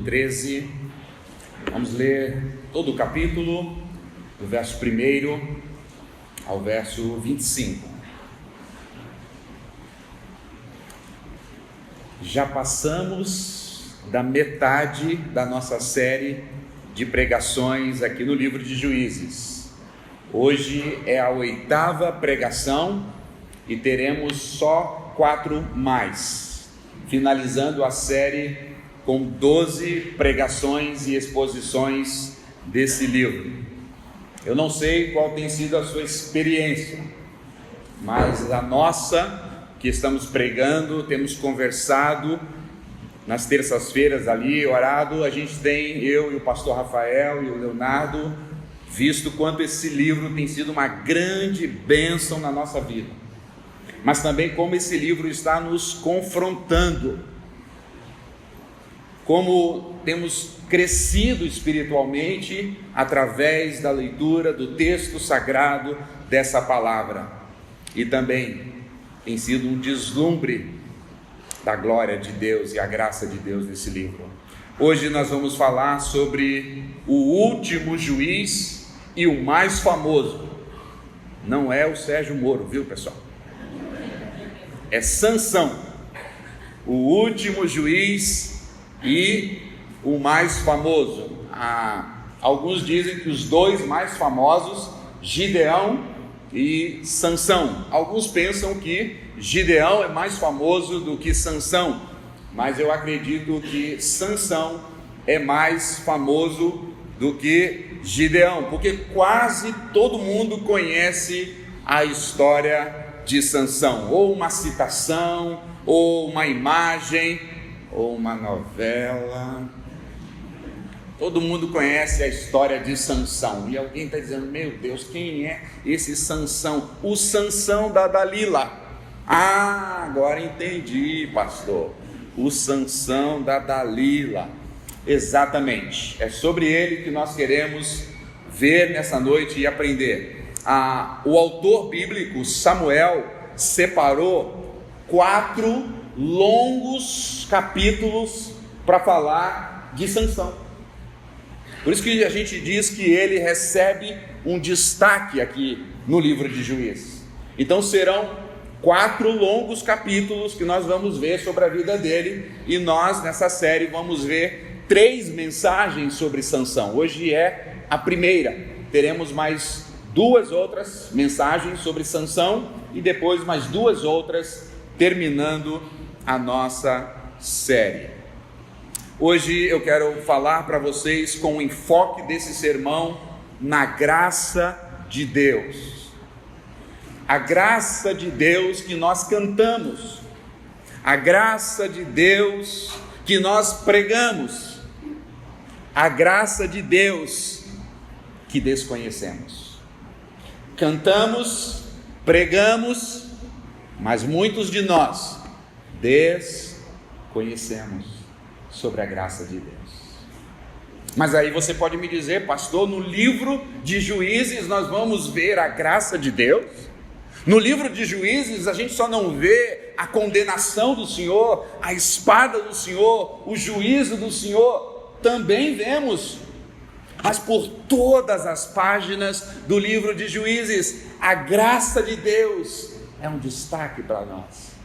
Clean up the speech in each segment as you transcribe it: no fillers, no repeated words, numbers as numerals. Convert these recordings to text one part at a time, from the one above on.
13. Vamos ler todo o capítulo, do verso 1 ao verso 25. Já passamos da metade da nossa série de pregações aqui no livro de Juízes. Hoje é a 8ª pregação e teremos só 4 mais, finalizando a série com 12 pregações e exposições desse livro. Eu não sei qual tem sido a sua experiência, mas a nossa, que estamos pregando, temos conversado nas terças-feiras ali, orado, a gente tem, eu e o pastor Rafael e o Leonardo, visto quanto esse livro tem sido uma grande bênção na nossa vida, mas também como esse livro está nos confrontando, como temos crescido espiritualmente através da leitura do texto sagrado dessa palavra, e também tem sido um deslumbre da glória de Deus e a graça de Deus nesse livro. Hoje nós vamos falar sobre o último juiz e o mais famoso. Não é o Sérgio Moro, viu, pessoal? É Sansão, o último juiz e o mais famoso. Alguns dizem que os dois mais famosos, Gideão e Sansão. Alguns pensam que Gideão é mais famoso do que Sansão, mas eu acredito que Sansão é mais famoso do que Gideão, porque quase todo mundo conhece a história de Sansão, ou uma citação, ou uma imagem, ou uma novela. Todo mundo conhece a história de Sansão, e alguém está dizendo: meu Deus, quem é esse Sansão? O Sansão da Dalila. Agora entendi, pastor, o Sansão da Dalila, exatamente, é sobre ele que nós queremos ver nessa noite e aprender. O autor bíblico Samuel separou 4 longos capítulos para falar de Sansão. Por isso que a gente diz que ele recebe um destaque aqui no livro de Juízes. Então serão 4 longos capítulos que nós vamos ver sobre a vida dele, e nós nessa série vamos ver 3 mensagens sobre Sansão. Hoje é a primeira, teremos mais 2 outras mensagens sobre Sansão e depois mais 2 outras terminando a nossa série. Hoje eu quero falar para vocês com o enfoque desse sermão na graça de Deus. A graça de Deus que nós cantamos, a graça de Deus que nós pregamos, a graça de Deus que desconhecemos. Cantamos, pregamos, mas muitos de nós desconhecemos sobre a graça de Deus. Mas aí você pode me dizer: pastor, no livro de Juízes nós vamos ver a graça de Deus? No livro de Juízes a gente só não vê a condenação do Senhor, a espada do Senhor, o juízo do Senhor? Também vemos, mas por todas as páginas do livro de Juízes, a graça de Deus é um destaque para nós.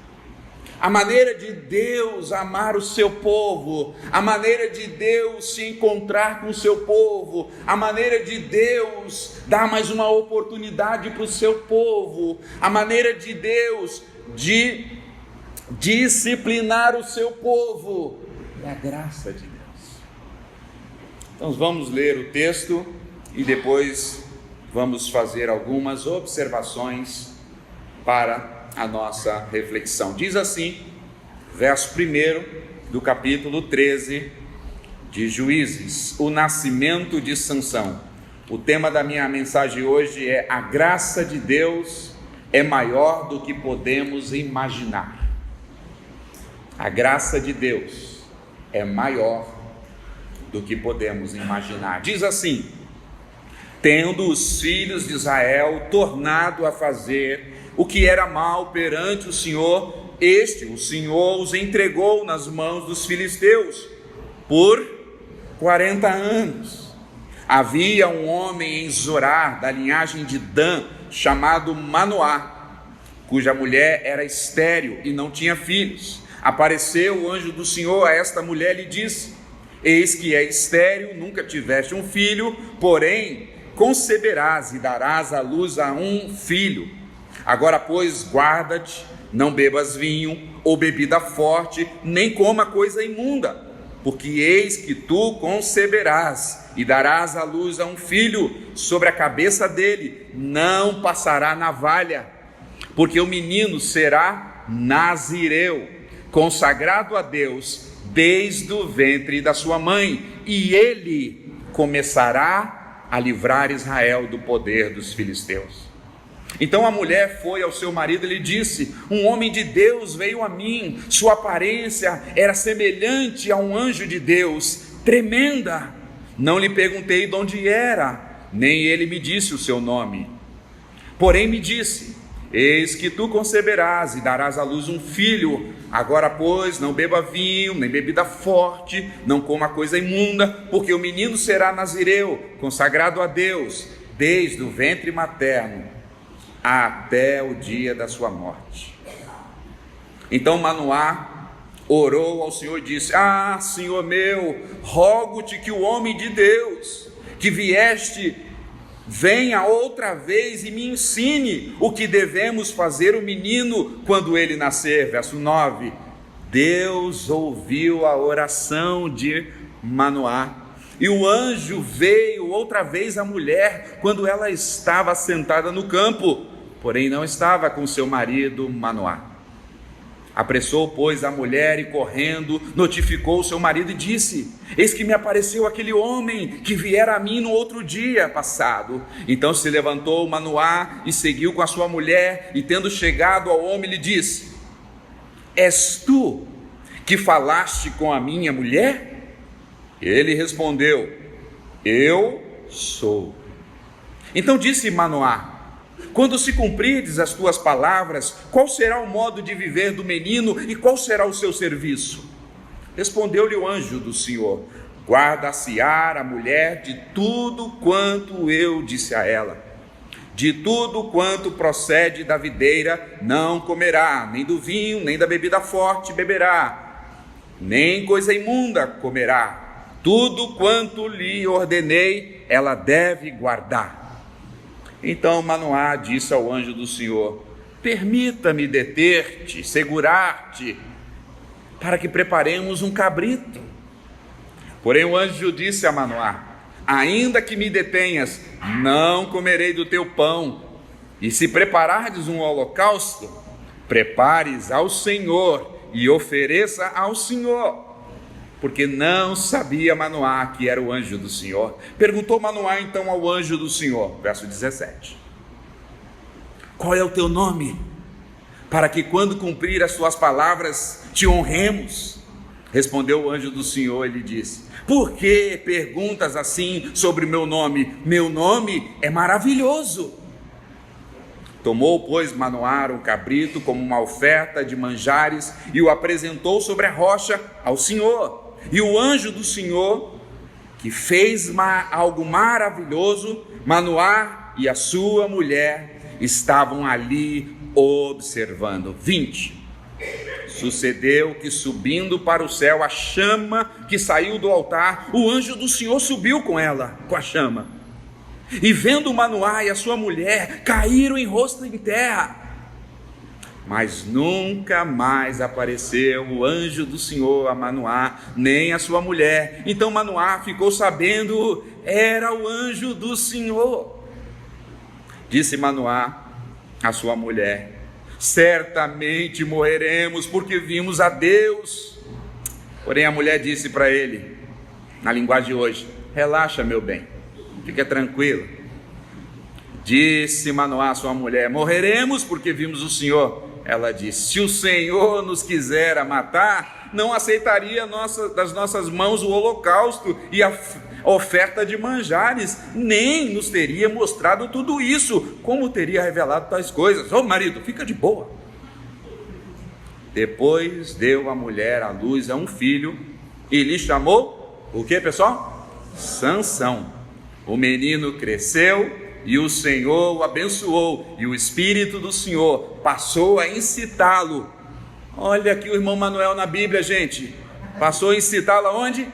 A maneira de Deus amar o seu povo, a maneira de Deus se encontrar com o seu povo, a maneira de Deus dar mais uma oportunidade para o seu povo, a maneira de Deus de disciplinar o seu povo, é a graça de Deus. Então vamos ler o texto e depois vamos fazer algumas observações para a nossa reflexão. Diz assim, verso 1 do capítulo 13 de Juízes: o nascimento de Sansão. O tema da minha mensagem hoje é: a graça de Deus é maior do que podemos imaginar. A graça de Deus é maior do que podemos imaginar. Diz assim: tendo os filhos de Israel tornado a fazer o que era mal perante o Senhor, o Senhor os entregou nas mãos dos filisteus, por 40 anos. Havia um homem em Zorá, da linhagem de Dan, chamado Manoá, cuja mulher era estéril e não tinha filhos. Apareceu o anjo do Senhor a esta mulher e lhe disse: eis que é estéril, nunca tiveste um filho, porém conceberás e darás à luz a um filho. Agora, pois, guarda-te, não bebas vinho ou bebida forte, nem coma coisa imunda, porque eis que tu conceberás e darás à luz a um filho. Sobre a cabeça dele não passará navalha, porque o menino será nazireu, consagrado a Deus desde o ventre da sua mãe, e ele começará a livrar Israel do poder dos filisteus. Então a mulher foi ao seu marido e lhe disse: um homem de Deus veio a mim, sua aparência era semelhante a um anjo de Deus, tremenda. Não lhe perguntei de onde era, nem ele me disse o seu nome. Porém me disse: eis que tu conceberás e darás à luz um filho. Agora, pois, não beba vinho, nem bebida forte, não coma coisa imunda, porque o menino será nazireu, consagrado a Deus, desde o ventre materno até o dia da sua morte. Então Manoá orou ao Senhor e disse: ah, Senhor meu, rogo-te que o homem de Deus que vieste venha outra vez e me ensine o que devemos fazer o menino quando ele nascer. Verso 9. Deus ouviu a oração de Manoá, e o anjo veio outra vez à mulher quando ela estava sentada no campo, porém não estava com seu marido Manoá. Apressou, pois, a mulher e correndo notificou seu marido e disse: eis que me apareceu aquele homem que viera a mim no outro dia passado. Então se levantou Manoá e seguiu com a sua mulher, e tendo chegado ao homem lhe disse: és tu que falaste com a minha mulher? Ele respondeu: eu sou. Então disse Manoá: quando se cumprides as tuas palavras, qual será o modo de viver do menino e qual será o seu serviço? Respondeu-lhe o anjo do Senhor: guarda-se-á a mulher de tudo quanto eu disse a ela. De tudo quanto procede da videira não comerá, nem do vinho, nem da bebida forte beberá, nem coisa imunda comerá. Tudo quanto lhe ordenei, ela deve guardar. Então Manoá disse ao anjo do Senhor: permita-me deter-te, segurar-te, para que preparemos um cabrito. Porém o anjo disse a Manoá: ainda que me detenhas, não comerei do teu pão. E se preparardes um holocausto, prepares ao Senhor e ofereça ao Senhor. Porque não sabia Manoá que era o anjo do Senhor. Perguntou Manoá então ao anjo do Senhor, verso 17: qual é o teu nome? Para que quando cumprir as tuas palavras te honremos. Respondeu o anjo do Senhor e lhe disse: por que perguntas assim sobre o meu nome? Meu nome é maravilhoso. Tomou, pois, Manoá um cabrito como uma oferta de manjares e o apresentou sobre a rocha ao Senhor. E o anjo do Senhor, que fez algo maravilhoso, Manoá e a sua mulher estavam ali observando. 20. Sucedeu que, subindo para o céu a chama que saiu do altar, o anjo do Senhor subiu com ela, com a chama. E vendo Manoá e a sua mulher, caíram em rosto em terra. Mas nunca mais apareceu o anjo do Senhor a Manoá, nem a sua mulher. Então Manoá ficou sabendo, era o anjo do Senhor. Disse Manoá à sua mulher: certamente morreremos, porque vimos a Deus. Porém a mulher disse para ele, na linguagem de hoje: relaxa, meu bem, fica tranquilo. Disse Manoá à sua mulher: morreremos porque vimos o Senhor. Ela disse: se o Senhor nos quisera matar, não aceitaria das nossas mãos o holocausto e a oferta de manjares, nem nos teria mostrado tudo isso. Como teria revelado tais coisas? Ô marido, fica de boa. Depois deu a mulher à luz a um filho e lhe chamou, o que, pessoal? Sansão. O menino cresceu e o Senhor o abençoou, e o Espírito do Senhor passou a incitá-lo. Olha aqui o irmão Manuel na Bíblia, gente. Passou a incitá-lo aonde?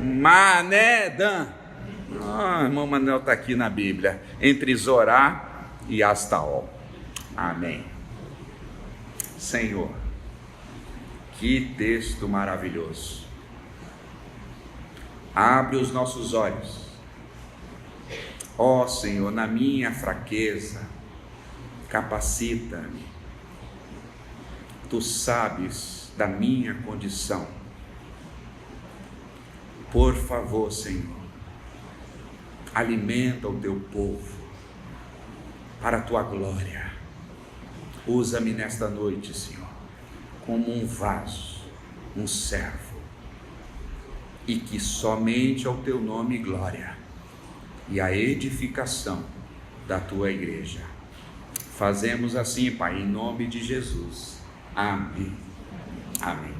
Manedan. Irmão Manuel está aqui na Bíblia, entre Zorá e Astaol. Amém. Senhor, que texto maravilhoso. Abre os nossos olhos. Ó Senhor, na minha fraqueza, capacita-me. Tu sabes da minha condição. Por favor, Senhor, alimenta o teu povo para a tua glória. Usa-me nesta noite, Senhor, como um vaso, um servo, e que somente ao teu nome glória e a edificação da tua igreja. Fazemos assim, Pai, em nome de Jesus. Amém. Amém.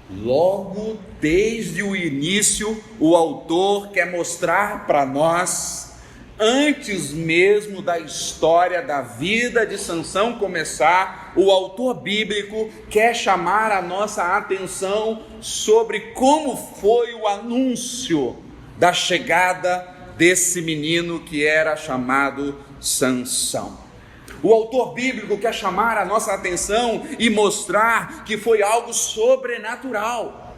Logo desde o início, o autor quer mostrar para nós, antes mesmo da história da vida de Sansão começar, o autor bíblico quer chamar a nossa atenção sobre como foi o anúncio da chegada desse menino que era chamado Sansão. O autor bíblico quer chamar a nossa atenção e mostrar que foi algo sobrenatural,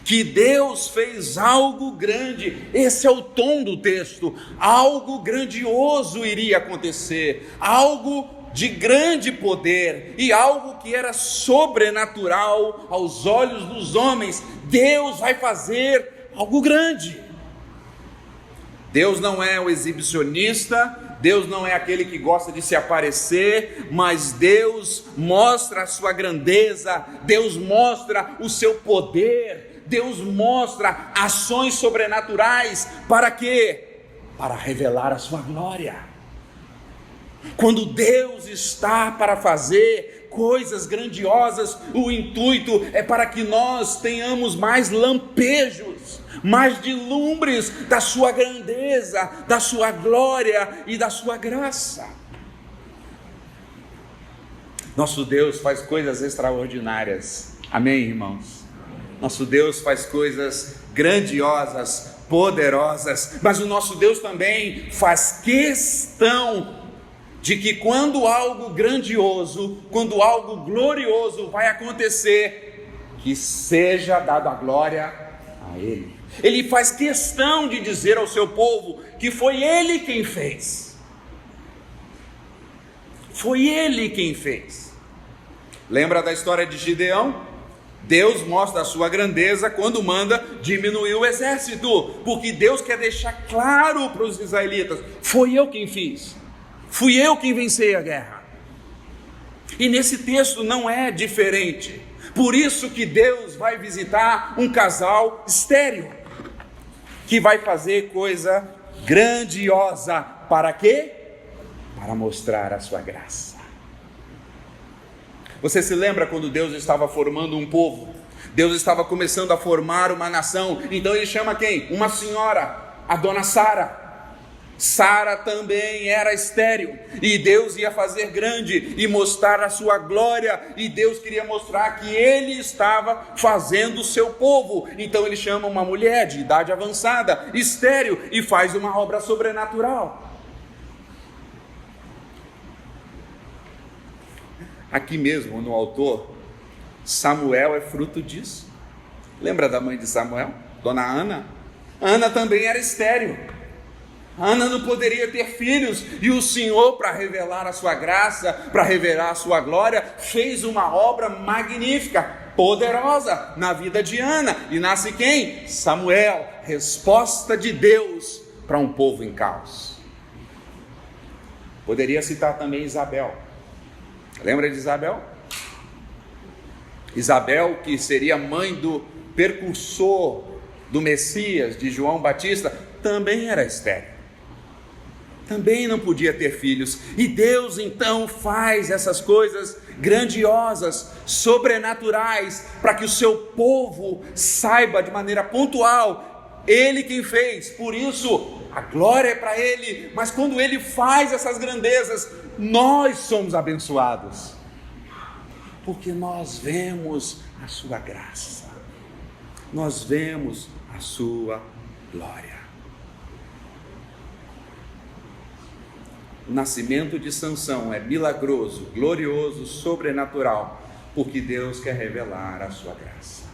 que Deus fez algo grande. Esse é o tom do texto. Algo grandioso iria acontecer, algo de grande poder e algo que era sobrenatural aos olhos dos homens. Deus vai fazer algo grande. Deus não é o exibicionista, Deus não é aquele que gosta de se aparecer, mas Deus mostra a sua grandeza, Deus mostra o seu poder, Deus mostra ações sobrenaturais. Para quê? Para revelar a sua glória. Quando Deus está para fazer coisas grandiosas, o intuito é para que nós tenhamos mais lampejos, mais vislumbres da sua grandeza, da sua glória e da sua graça. Nosso Deus faz coisas extraordinárias. Amém, irmãos? Nosso Deus faz coisas grandiosas, poderosas, mas o nosso Deus também faz questão de que quando algo grandioso, quando algo glorioso vai acontecer, que seja dada a glória a Ele. Ele faz questão de dizer ao seu povo que foi Ele quem fez. Foi Ele quem fez. Lembra da história de Gideão? Deus mostra a sua grandeza quando manda diminuir o exército, porque Deus quer deixar claro para os israelitas: foi eu quem fiz. Fui eu quem vencei a guerra. E nesse texto não é diferente. Por isso que Deus vai visitar um casal estéril, que vai fazer coisa grandiosa. Para quê? Para mostrar a sua graça. Você se lembra quando Deus estava formando um povo? Deus estava começando a formar uma nação. Então ele chama quem? Uma senhora, a dona Sara. Sara também era estéril, e Deus ia fazer grande e mostrar a sua glória, e Deus queria mostrar que Ele estava fazendo o seu povo. Então ele chama uma mulher de idade avançada, estéril, e faz uma obra sobrenatural. Aqui mesmo no autor, Samuel é fruto disso. Lembra da mãe de Samuel? Dona Ana? Ana também era estéril. Ana não poderia ter filhos, e o Senhor, para revelar a sua graça, para revelar a sua glória, fez uma obra magnífica, poderosa na vida de Ana. E nasce quem? Samuel, resposta de Deus para um povo em caos. Poderia citar também Isabel. Lembra de Isabel? Isabel, que seria mãe do percursor do Messias, de João Batista, também era estéril. também não podia ter filhos. E Deus então faz essas coisas grandiosas, sobrenaturais, para que o seu povo saiba de maneira pontual, Ele quem fez. Por isso, a glória é para Ele. Mas quando Ele faz essas grandezas, nós somos abençoados, porque nós vemos a sua graça, nós vemos a sua glória. O nascimento de Sansão é milagroso, glorioso, sobrenatural, porque Deus quer revelar a sua graça.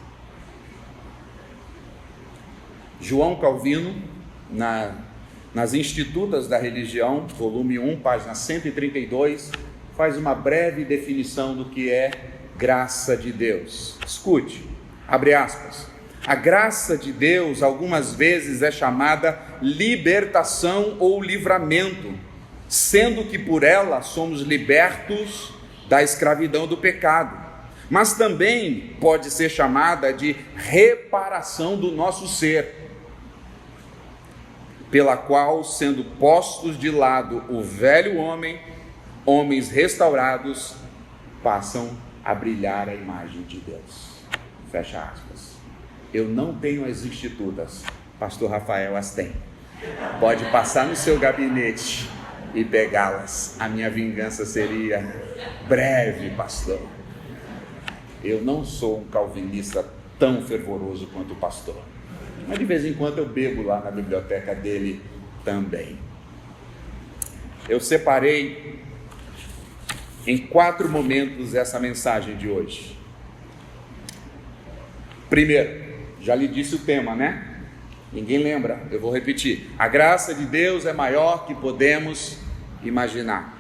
João Calvino, nas Institutas da Religião, volume 1, página 132, faz uma breve definição do que é graça de Deus. Escute, abre aspas. A graça de Deus algumas vezes é chamada libertação ou livramento, sendo que por ela somos libertos da escravidão do pecado, mas também pode ser chamada de reparação do nosso ser, pela qual, sendo postos de lado o velho homem, homens restaurados passam a brilhar a imagem de Deus. Fecha aspas. Eu não tenho as Institutas, pastor Rafael as tem. Pode passar no seu gabinete e pegá-las. A minha vingança seria breve, pastor. Eu não sou um calvinista tão fervoroso quanto o pastor, mas de vez em quando eu bebo lá na biblioteca dele também. Eu separei em 4 momentos essa mensagem de hoje. Primeiro, já lhe disse o tema, né? Ninguém lembra, eu vou repetir. A graça de Deus é maior que podemos imaginar.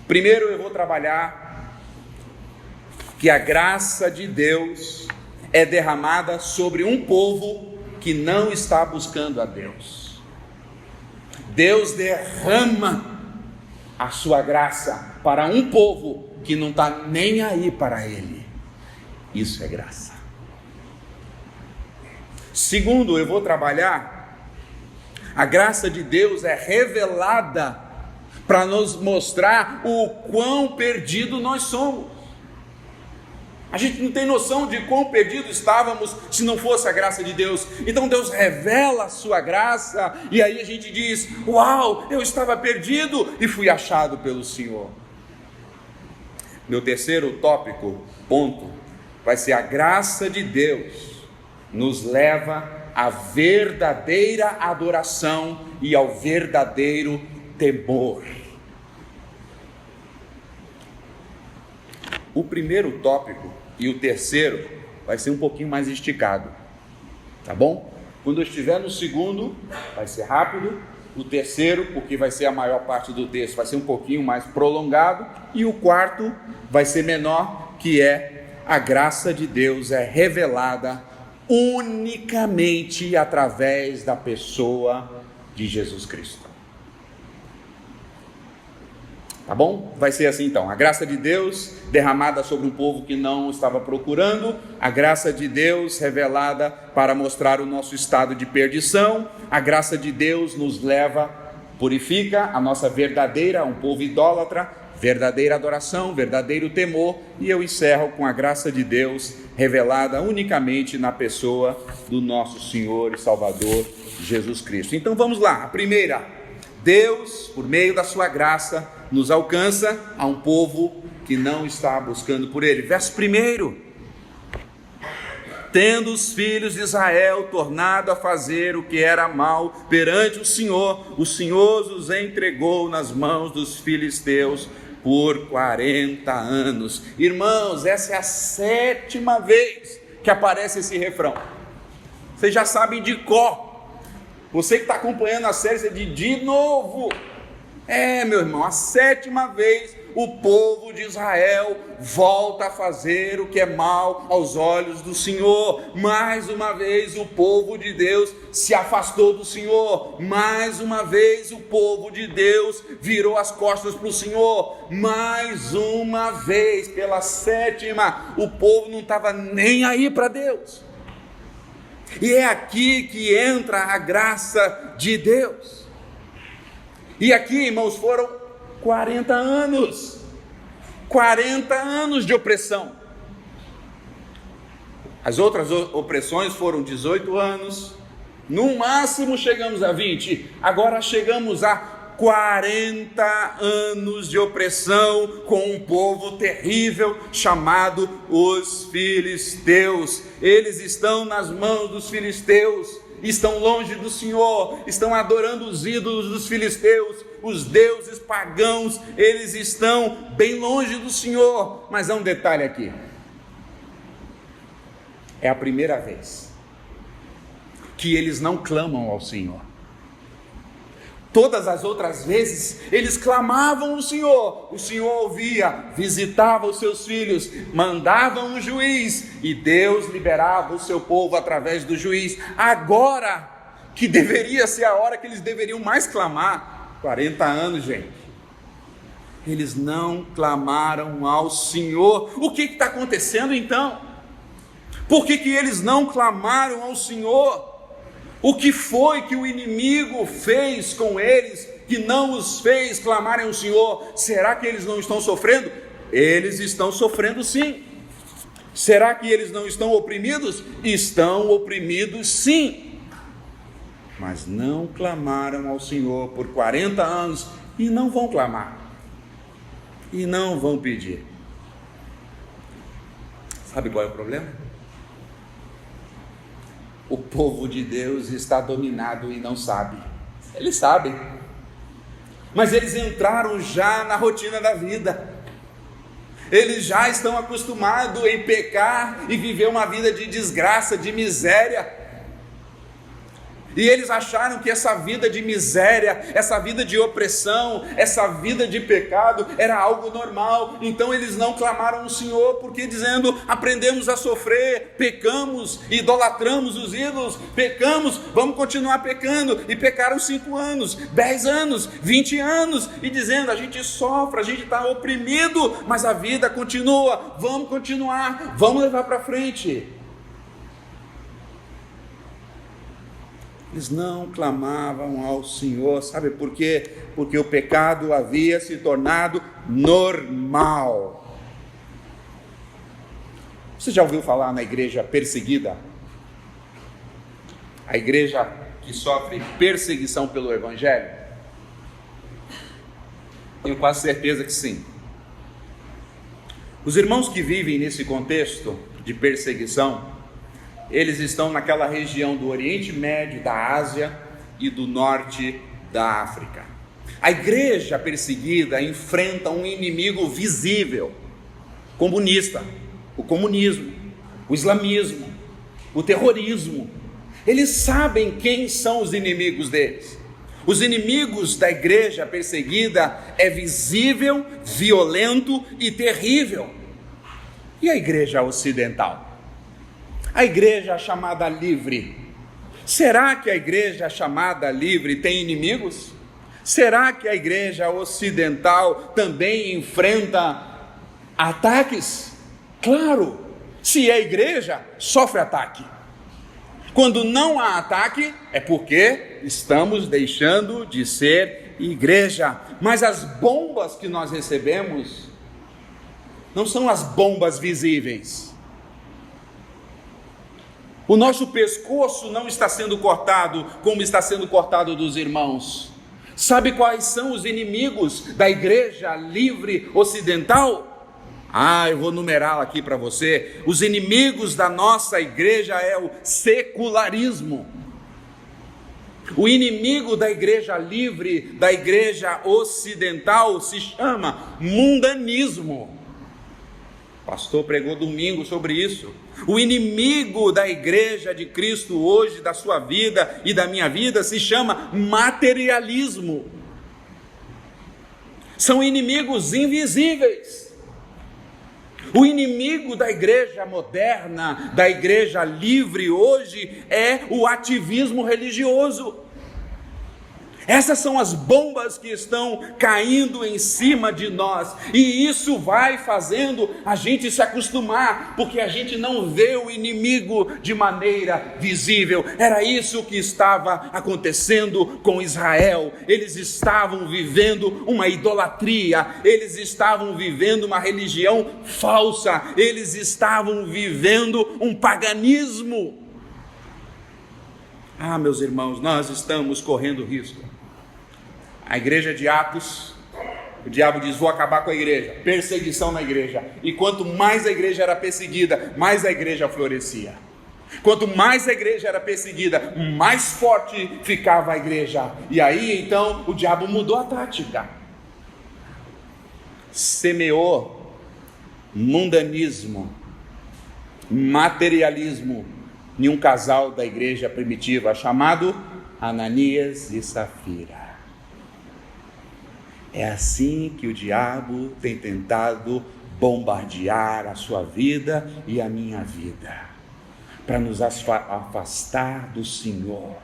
Primeiro eu vou trabalhar que a graça de Deus é derramada sobre um povo que não está buscando a Deus. Deus derrama a sua graça para um povo que não está nem aí para Ele. Isso é graça. Segundo, eu vou trabalhar, a graça de Deus é revelada para nos mostrar o quão perdido nós somos. A gente não tem noção de quão perdido estávamos se não fosse a graça de Deus. Então Deus revela a sua graça, e aí a gente diz: uau, eu estava perdido e fui achado pelo Senhor. Meu terceiro ponto, vai ser a graça de Deus nos leva à verdadeira adoração e ao verdadeiro temor. O primeiro tópico e o terceiro vai ser um pouquinho mais esticado, tá bom? Quando eu estiver no segundo, vai ser rápido. O terceiro, porque vai ser a maior parte do texto, vai ser um pouquinho mais prolongado. E o quarto vai ser menor, que é a graça de Deus é revelada unicamente através da pessoa de Jesus Cristo. Tá bom? Vai ser assim então: a graça de Deus derramada sobre um povo que não estava procurando, a graça de Deus revelada para mostrar o nosso estado de perdição, a graça de Deus nos leva, purifica a nossa verdadeira, um povo idólatra, verdadeira adoração, verdadeiro temor, e eu encerro com a graça de Deus revelada unicamente na pessoa do nosso Senhor e Salvador Jesus Cristo. Então vamos lá. A primeira: Deus, por meio da sua graça, nos alcança a um povo que não está buscando por Ele. Verso 1: tendo os filhos de Israel tornado a fazer o que era mal perante o Senhor os entregou nas mãos dos filisteus por 40 anos. Irmãos, essa é a 7ª vez que aparece esse refrão. Vocês já sabem de cor. Você que está acompanhando a série, você diz de novo. Meu irmão, a 7ª vez o povo de Israel volta a fazer o que é mal aos olhos do Senhor. Mais uma vez o povo de Deus se afastou do Senhor. Mais uma vez o povo de Deus virou as costas para o Senhor. Mais uma vez, pela 7ª, o povo não estava nem aí para Deus. E é aqui que entra a graça de Deus. E aqui, irmãos, foram 40 anos. 40 anos de opressão. As outras opressões foram 18 anos. No máximo chegamos a 20. Agora chegamos a 40 anos de opressão com um povo terrível chamado os filisteus. Eles estão nas mãos dos filisteus, estão longe do Senhor, estão adorando os ídolos dos filisteus, os deuses pagãos, eles estão bem longe do Senhor. Mas há um detalhe aqui: é a primeira vez que eles não clamam ao Senhor. Todas as outras vezes, eles clamavam ao Senhor, o Senhor ouvia, visitava os seus filhos, mandava um juiz, e Deus liberava o seu povo através do juiz. Agora, que deveria ser a hora que eles deveriam mais clamar, 40 anos, gente, eles não clamaram ao Senhor. O que está acontecendo então? Por que eles não clamaram ao Senhor? O que foi que o inimigo fez com eles, que não os fez clamarem ao Senhor? Será que eles não estão sofrendo? Eles estão sofrendo sim. Será que eles não estão oprimidos? Estão oprimidos sim. Mas não clamaram ao Senhor por 40 anos, e não vão clamar, e não vão pedir. Sabe qual é o problema? O povo de Deus está dominado e não sabe. Eles sabem, mas eles entraram já na rotina da vida. Eles já estão acostumados em pecar e viver uma vida de desgraça, de miséria. E eles acharam que essa vida de miséria, essa vida de opressão, essa vida de pecado era algo normal. Então eles não clamaram ao Senhor, porque dizendo: aprendemos a sofrer, pecamos, idolatramos os ídolos, pecamos, vamos continuar pecando. E pecaram 5 anos, 10 anos, 20 anos, e dizendo: a gente sofre, a gente está oprimido, mas a vida continua, vamos continuar, vamos levar para frente. Eles não clamavam ao Senhor, sabe por quê? Porque o pecado havia se tornado normal. Você já ouviu falar na igreja perseguida? A igreja que sofre perseguição pelo Evangelho? Tenho quase certeza que sim. Os irmãos que vivem nesse contexto de perseguição, eles estão naquela região do Oriente Médio, da Ásia e do Norte da África. A igreja perseguida enfrenta um inimigo visível, comunista, o comunismo, o islamismo, o terrorismo. Eles sabem quem são os inimigos deles. Os inimigos da igreja perseguida é visível, violento e terrível. E a igreja ocidental? A igreja chamada livre, será que a igreja chamada livre tem inimigos? Será que a igreja ocidental também enfrenta ataques? Claro, se é igreja, sofre ataque. Quando não há ataque, é porque estamos deixando de ser igreja. Mas as bombas que nós recebemos não são as bombas visíveis. O nosso pescoço não está sendo cortado como está sendo cortado dos irmãos. Sabe quais são os inimigos da igreja livre ocidental? Eu vou numerar aqui para você. Os inimigos da nossa igreja é o secularismo. O inimigo da igreja livre, da igreja ocidental, se chama mundanismo. O pastor pregou domingo sobre isso. O inimigo da igreja de Cristo hoje, da sua vida e da minha vida, se chama materialismo. São inimigos invisíveis. O inimigo da igreja moderna, da igreja livre hoje, é o ativismo religioso. Essas são as bombas que estão caindo em cima de nós, e isso vai fazendo a gente se acostumar, porque a gente não vê o inimigo de maneira visível. Era isso que estava acontecendo com Israel. Eles estavam vivendo uma idolatria, eles estavam vivendo uma religião falsa, eles estavam vivendo um paganismo. Meus irmãos, nós estamos correndo risco. A igreja de Atos, o diabo diz: vou acabar com a igreja, perseguição na igreja. E quanto mais a igreja era perseguida, mais a igreja florescia. Quanto mais a igreja era perseguida, mais forte ficava a igreja. E aí então o diabo mudou a tática. Semeou mundanismo, materialismo em um casal da igreja primitiva chamado Ananias e Safira. É assim que o diabo tem tentado bombardear a sua vida e a minha vida, para nos afastar do Senhor.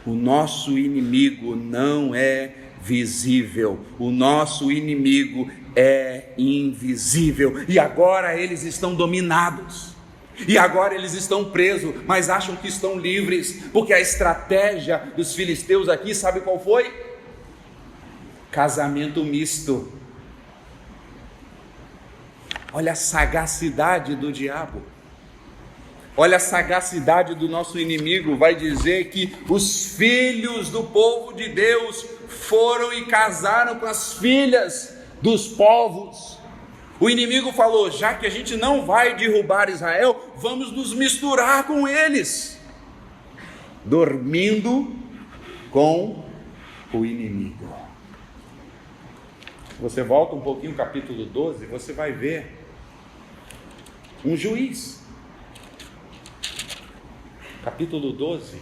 O nosso inimigo não é visível, o nosso inimigo é invisível, e agora eles estão dominados, e agora eles estão presos, mas acham que estão livres, porque a estratégia dos filisteus aqui, sabe qual foi? Casamento misto. Olha a sagacidade do diabo, olha a sagacidade do nosso inimigo. Vai dizer que os filhos do povo de Deus foram e casaram com as filhas dos povos. O inimigo falou: já que a gente não vai derrubar Israel, vamos nos misturar com eles, dormindo com o inimigo. Você volta um pouquinho, capítulo 12, você vai ver um juiz. Capítulo 12,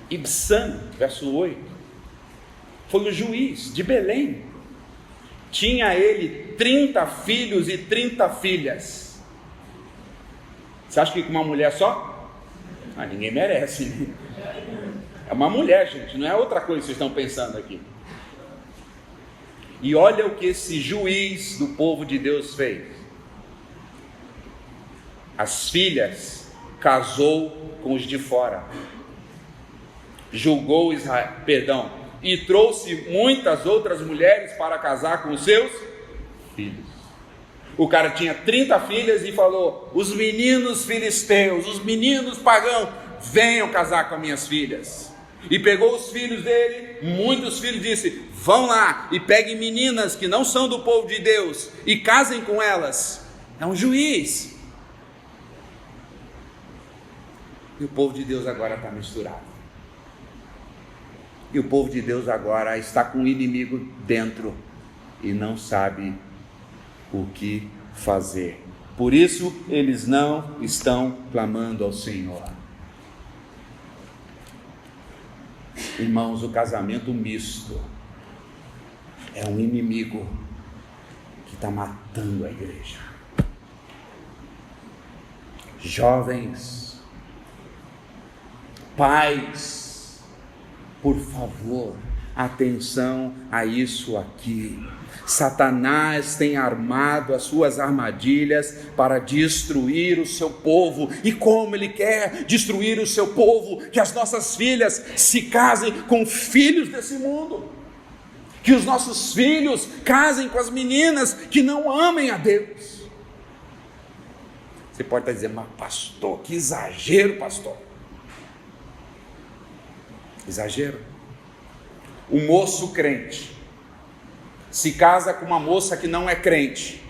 Ibsã, verso 8, foi o juiz de Belém. Tinha ele 30 filhos e 30 filhas. Você acha que com uma mulher só? Ninguém merece, né? É uma mulher, gente, não é outra coisa que vocês estão pensando aqui. E olha o que esse juiz do povo de Deus fez. As filhas casou com os de fora, julgou Israel, e trouxe muitas outras mulheres para casar com os seus filhos. O cara tinha 30 filhas e falou: os meninos filisteus, os meninos pagãos, venham casar com as minhas filhas. E pegou os filhos dele, muitos filhos, disse: vão lá e peguem meninas que não são do povo de Deus e casem com elas. É um juiz. E o povo de Deus agora está misturado. E o povo de Deus agora está com o inimigo dentro e não sabe o que fazer. Por isso eles não estão clamando ao Senhor. Irmãos, o casamento misto é um inimigo que está matando a igreja. Jovens, pais, por favor, atenção a isso aqui. Satanás tem armado as suas armadilhas para destruir o seu povo. E como ele quer destruir o seu povo? Que as nossas filhas se casem com filhos desse mundo, que os nossos filhos casem com as meninas que não amem a Deus. Você pode estar dizendo: mas pastor, que exagero, pastor. Exagero. O moço crente se casa com uma moça que não é crente.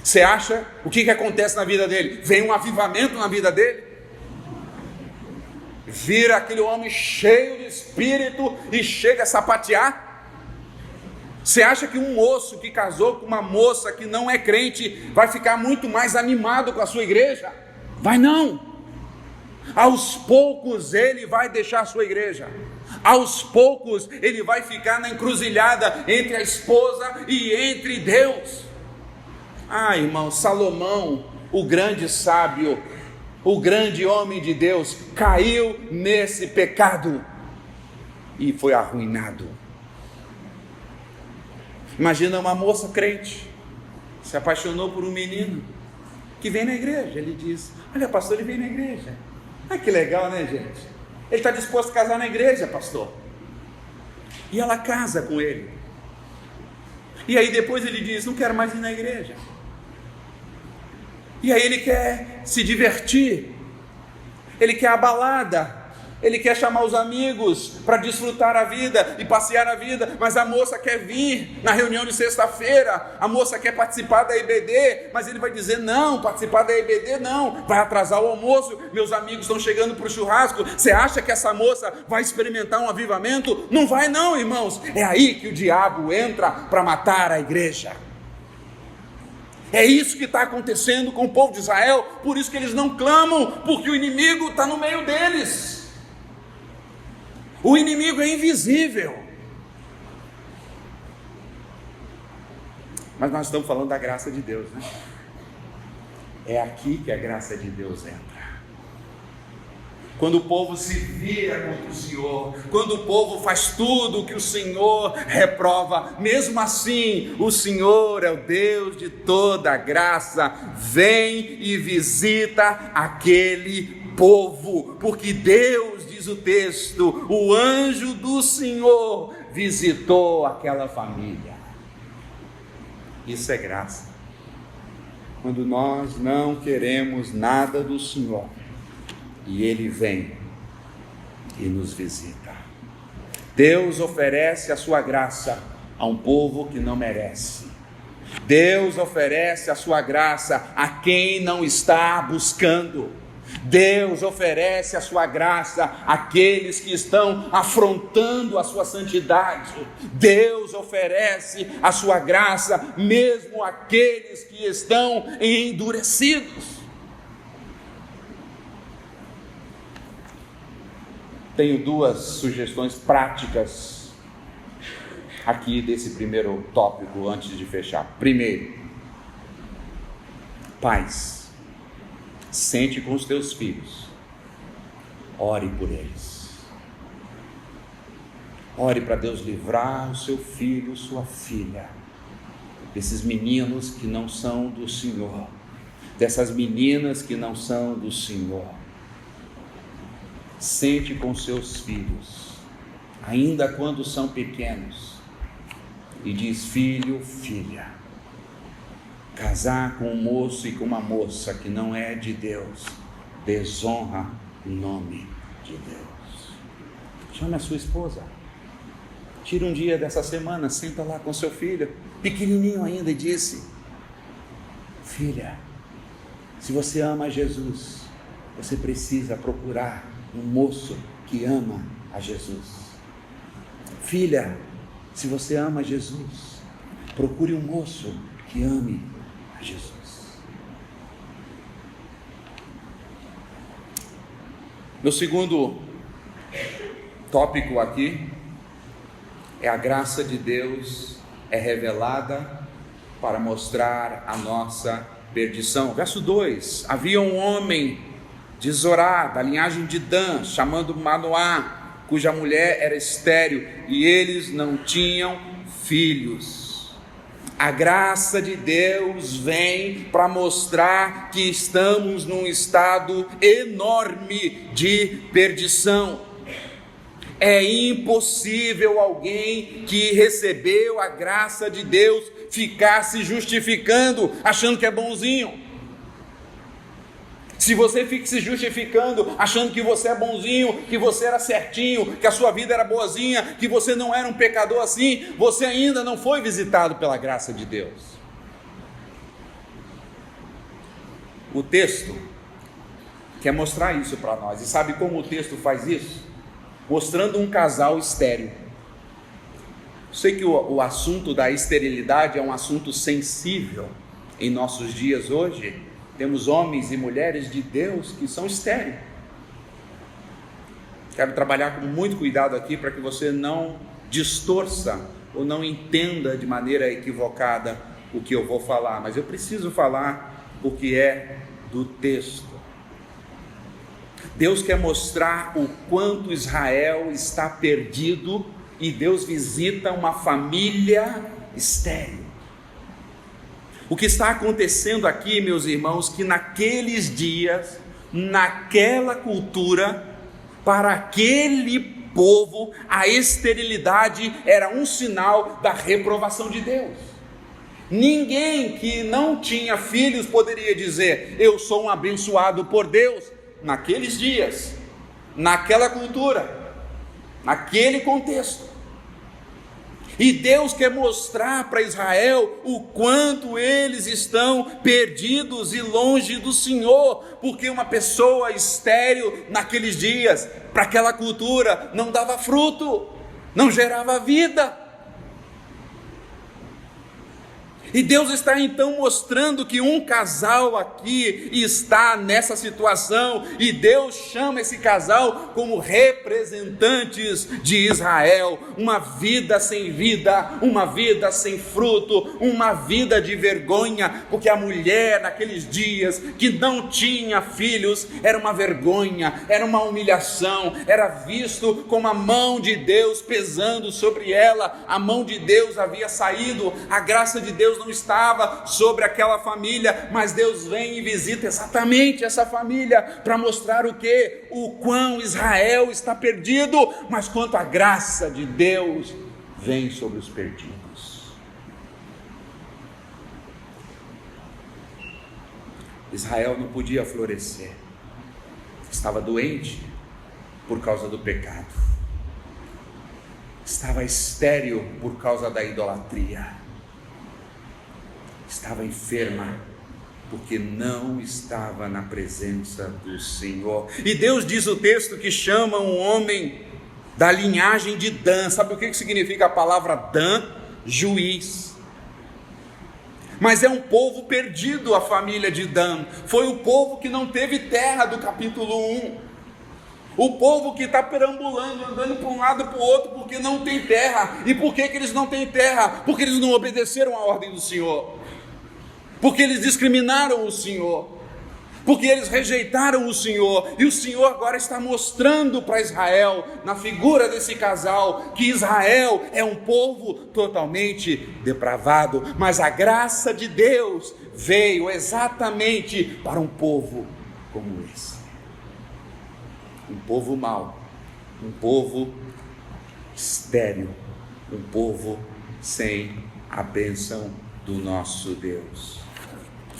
Você acha, o que acontece na vida dele? Vem um avivamento na vida dele? Vira aquele homem cheio de espírito e chega a sapatear? Você acha que um moço que casou com uma moça que não é crente vai ficar muito mais animado com a sua igreja? Vai não. Aos poucos ele vai deixar a sua igreja. Aos poucos ele vai ficar na encruzilhada entre a esposa e entre Deus. Irmão, Salomão, o grande sábio, o grande homem de Deus, caiu nesse pecado e foi arruinado. Imagina uma moça crente, se apaixonou por um menino que vem na igreja. Ele diz: olha, pastor, ele vem na igreja. Ah, que legal, né, gente? Ele está disposto a casar na igreja, pastor. E ela casa com ele. E aí depois ele diz: não quero mais ir na igreja. E aí ele quer se divertir, ele quer a balada, ele quer chamar os amigos para desfrutar a vida e passear a vida, mas a moça quer vir na reunião de sexta-feira, a moça quer participar da EBD, mas ele vai dizer: não, participar da EBD não, vai atrasar o almoço, meus amigos estão chegando para o churrasco. Você acha que essa moça vai experimentar um avivamento? Não vai não, irmãos. É aí que o diabo entra para matar a igreja. É isso que está acontecendo com o povo de Israel, por isso que eles não clamam, porque o inimigo está no meio deles. O inimigo é invisível. Mas nós estamos falando da graça de Deus, né? É aqui que a graça de Deus entra. Quando o povo se vira contra o Senhor, quando o povo faz tudo o que o Senhor reprova, mesmo assim, o Senhor é o Deus de toda graça, vem e visita aquele povo, porque Deus, diz o texto, o anjo do Senhor visitou aquela família. Isso é graça. Quando nós não queremos nada do Senhor, e Ele vem e nos visita. Deus oferece a sua graça a um povo que não merece. Deus oferece a sua graça a quem não está buscando. Deus oferece a sua graça àqueles que estão afrontando a sua santidade. Deus oferece a sua graça mesmo àqueles que estão endurecidos. Tenho duas sugestões práticas aqui desse primeiro tópico antes de fechar. Primeiro, pais, sente com os teus filhos, ore por eles. Ore para Deus livrar o seu filho, sua filha, desses meninos que não são do Senhor, dessas meninas que não são do Senhor. Sente com seus filhos, ainda quando são pequenos, e diz: filho, filha, casar com um moço e com uma moça que não é de Deus, desonra o nome de Deus. Chame a sua esposa, tira um dia dessa semana, senta lá com seu filho, pequenininho ainda, e disse: filha, se você ama Jesus, você precisa procurar um moço que ama a Jesus. Filha, se você ama Jesus, procure um moço que ame a Jesus. Meu segundo tópico aqui é: a graça de Deus é revelada para mostrar a nossa perdição. Verso 2: havia um homem de Zorá, da linhagem de Dan, chamado Manoá, cuja mulher era estéril, e eles não tinham filhos. A graça de Deus vem para mostrar que estamos num estado enorme de perdição. É impossível alguém que recebeu a graça de Deus ficar se justificando, achando que é bonzinho. Se você fica se justificando, achando que você é bonzinho, que você era certinho, que a sua vida era boazinha, que você não era um pecador assim, você ainda não foi visitado pela graça de Deus. O texto quer mostrar isso para nós. E sabe como o texto faz isso? Mostrando um casal estéril. Sei que o assunto da esterilidade é um assunto sensível em nossos dias hoje. Temos homens e mulheres de Deus que são estéreis. Quero trabalhar com muito cuidado aqui para que você não distorça ou não entenda de maneira equivocada o que eu vou falar, mas eu preciso falar porque é do texto. Deus quer mostrar o quanto Israel está perdido, e Deus visita uma família estéril. O que está acontecendo aqui, meus irmãos, que naqueles dias, naquela cultura, para aquele povo, a esterilidade era um sinal da reprovação de Deus. Ninguém que não tinha filhos poderia dizer: eu sou um abençoado por Deus. Naqueles dias, naquela cultura, naquele contexto. E Deus quer mostrar para Israel o quanto eles estão perdidos e longe do Senhor, porque uma pessoa estéril naqueles dias, para aquela cultura, não dava fruto, não gerava vida. E Deus está então mostrando que um casal aqui está nessa situação, e Deus chama esse casal como representantes de Israel. Uma vida sem vida, uma vida sem fruto, uma vida de vergonha, porque a mulher naqueles dias que não tinha filhos era uma vergonha, era uma humilhação, era visto como a mão de Deus pesando sobre ela. A mão de Deus havia saído, a graça de Deus não estava sobre aquela família, mas Deus vem e visita exatamente essa família para mostrar o quê? O quão Israel está perdido, mas quanto a graça de Deus vem sobre os perdidos. Israel não podia florescer, estava doente por causa do pecado, estava estéril por causa da idolatria, estava enferma porque não estava na presença do Senhor. E Deus diz o texto que chama um homem da linhagem de Dan. Sabe o que significa a palavra Dan? Juiz. Mas é um povo perdido, a família de Dan. Foi o povo que não teve terra do capítulo 1. O povo que está perambulando, andando para um lado e para o outro, porque não tem terra. E por que eles não têm terra? Porque eles não obedeceram à ordem do Senhor, porque eles discriminaram o Senhor, porque eles rejeitaram o Senhor. E o Senhor agora está mostrando para Israel, na figura desse casal, que Israel é um povo totalmente depravado, mas a graça de Deus veio exatamente para um povo como esse. Um povo mau, um povo estéril, um povo sem a bênção do nosso Deus.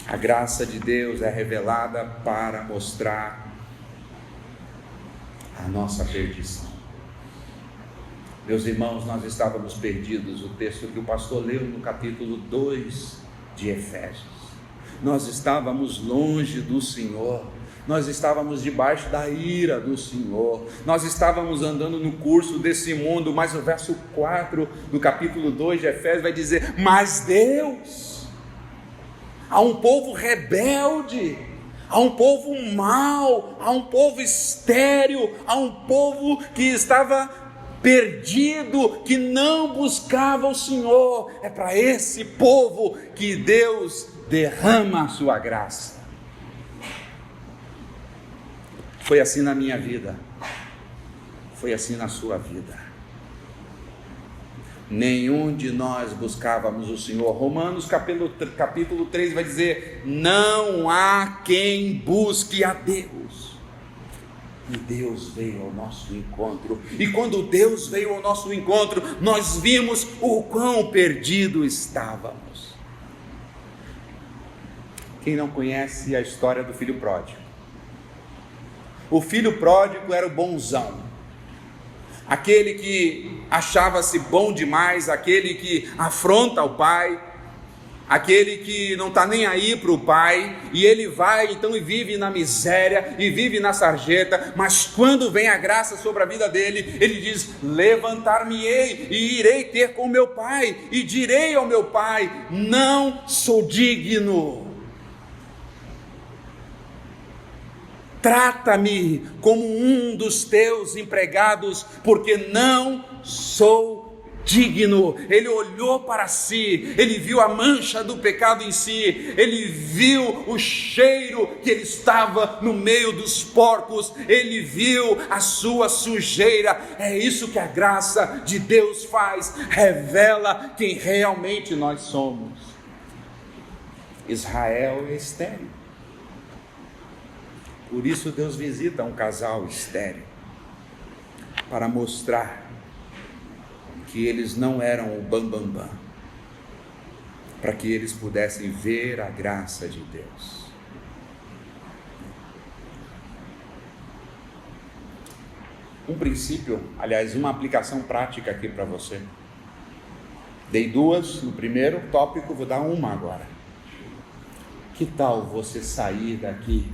A graça de Deus é revelada para mostrar a nossa perdição. Meus irmãos, nós estávamos perdidos. O texto que o pastor leu no capítulo 2 de Efésios. Nós estávamos longe do Senhor. Nós estávamos debaixo da ira do Senhor, nós estávamos andando no curso desse mundo, mas o verso 4 do capítulo 2 de Efésios vai dizer: mas Deus, há um povo rebelde, há um povo mau, há um povo estéril, há um povo que estava perdido, que não buscava o Senhor. É para esse povo que Deus derrama a sua graça. Foi assim na minha vida, foi assim na sua vida. Nenhum de nós buscávamos o Senhor. Romanos capítulo 3 vai dizer: não há quem busque a Deus. E Deus veio ao nosso encontro. E quando Deus veio ao nosso encontro, nós vimos o quão perdido estávamos. Quem não conhece a história do filho pródigo? O filho pródigo era o bonzão, aquele que achava-se bom demais, aquele que afronta o pai, aquele que não está nem aí para o pai, e ele vai então e vive na miséria, e vive na sarjeta. Mas quando vem a graça sobre a vida dele, ele diz: levantar-me-ei e irei ter com meu pai, e direi ao meu pai: não sou digno, trata-me como um dos teus empregados, porque não sou digno. Ele olhou para si, ele viu a mancha do pecado em si, ele viu o cheiro que ele estava no meio dos porcos, ele viu a sua sujeira. É isso que a graça de Deus faz, revela quem realmente nós somos. Israel é estéril, por isso Deus visita um casal estéril, para mostrar que eles não eram o bambambam, para que eles pudessem ver a graça de Deus. Um princípio, aliás, uma aplicação prática aqui para você. Dei duas no primeiro tópico, vou dar uma agora. Que tal você sair daqui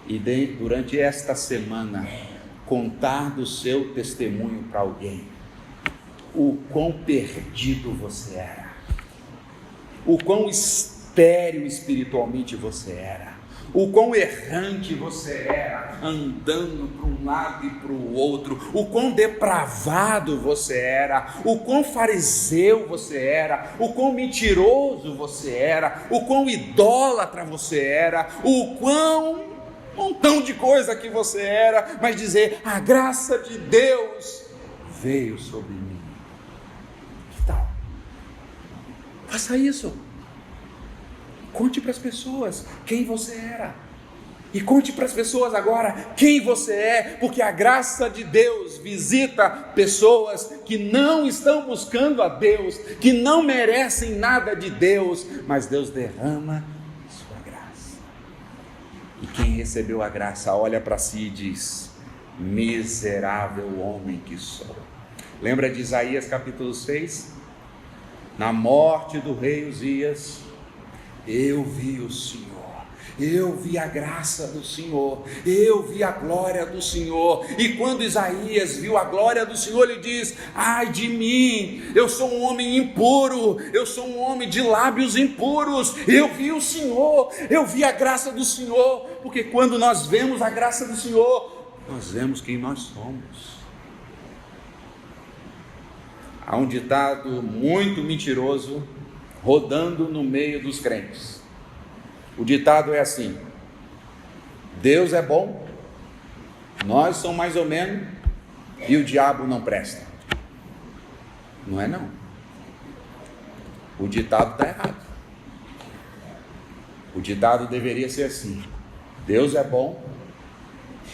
e durante esta semana contar do seu testemunho para alguém? O quão perdido você era, o quão estéril espiritualmente você era, o quão errante você era, andando para um lado e para o outro, o quão depravado você era, o quão fariseu você era, o quão mentiroso você era, o quão idólatra você era, o quão montão de coisa que você era, mas dizer: a graça de Deus veio sobre mim. Que tal? Faça isso. Conte para as pessoas quem você era, e conte para as pessoas agora quem você é, porque a graça de Deus visita pessoas que não estão buscando a Deus, que não merecem nada de Deus, mas Deus derrama sua graça. E quem recebeu a graça olha para si e diz: miserável homem que sou. Lembra de Isaías capítulo 6? Na morte do rei Uzias, eu vi o Senhor, eu vi a graça do Senhor, eu vi a glória do Senhor. E quando Isaías viu a glória do Senhor, ele diz: ai de mim, eu sou um homem impuro, eu sou um homem de lábios impuros. Eu vi o Senhor, eu vi a graça do Senhor. Porque quando nós vemos a graça do Senhor, nós vemos quem nós somos. Há um ditado muito mentiroso rodando no meio dos crentes. O ditado é assim: Deus é bom, nós somos mais ou menos, e o diabo não presta. Não é não. O ditado está errado. O ditado deveria ser assim: Deus é bom,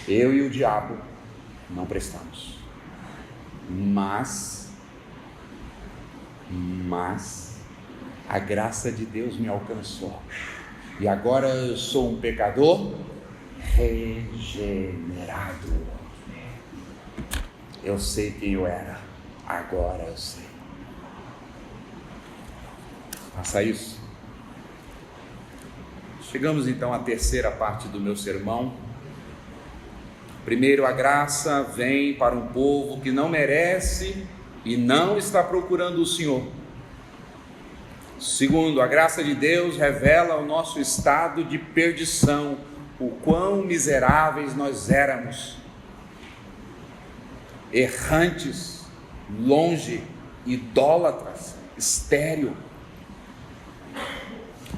eu e o diabo não prestamos. Mas a graça de Deus me alcançou, e agora eu sou um pecador regenerado. Eu sei quem eu era, agora eu sei. Faça isso. Chegamos então à terceira parte do meu sermão. Primeiro, a graça vem para um povo que não merece e não está procurando o Senhor. Segundo, a graça de Deus revela o nosso estado de perdição, o quão miseráveis nós éramos, errantes, longe, idólatras, estéril.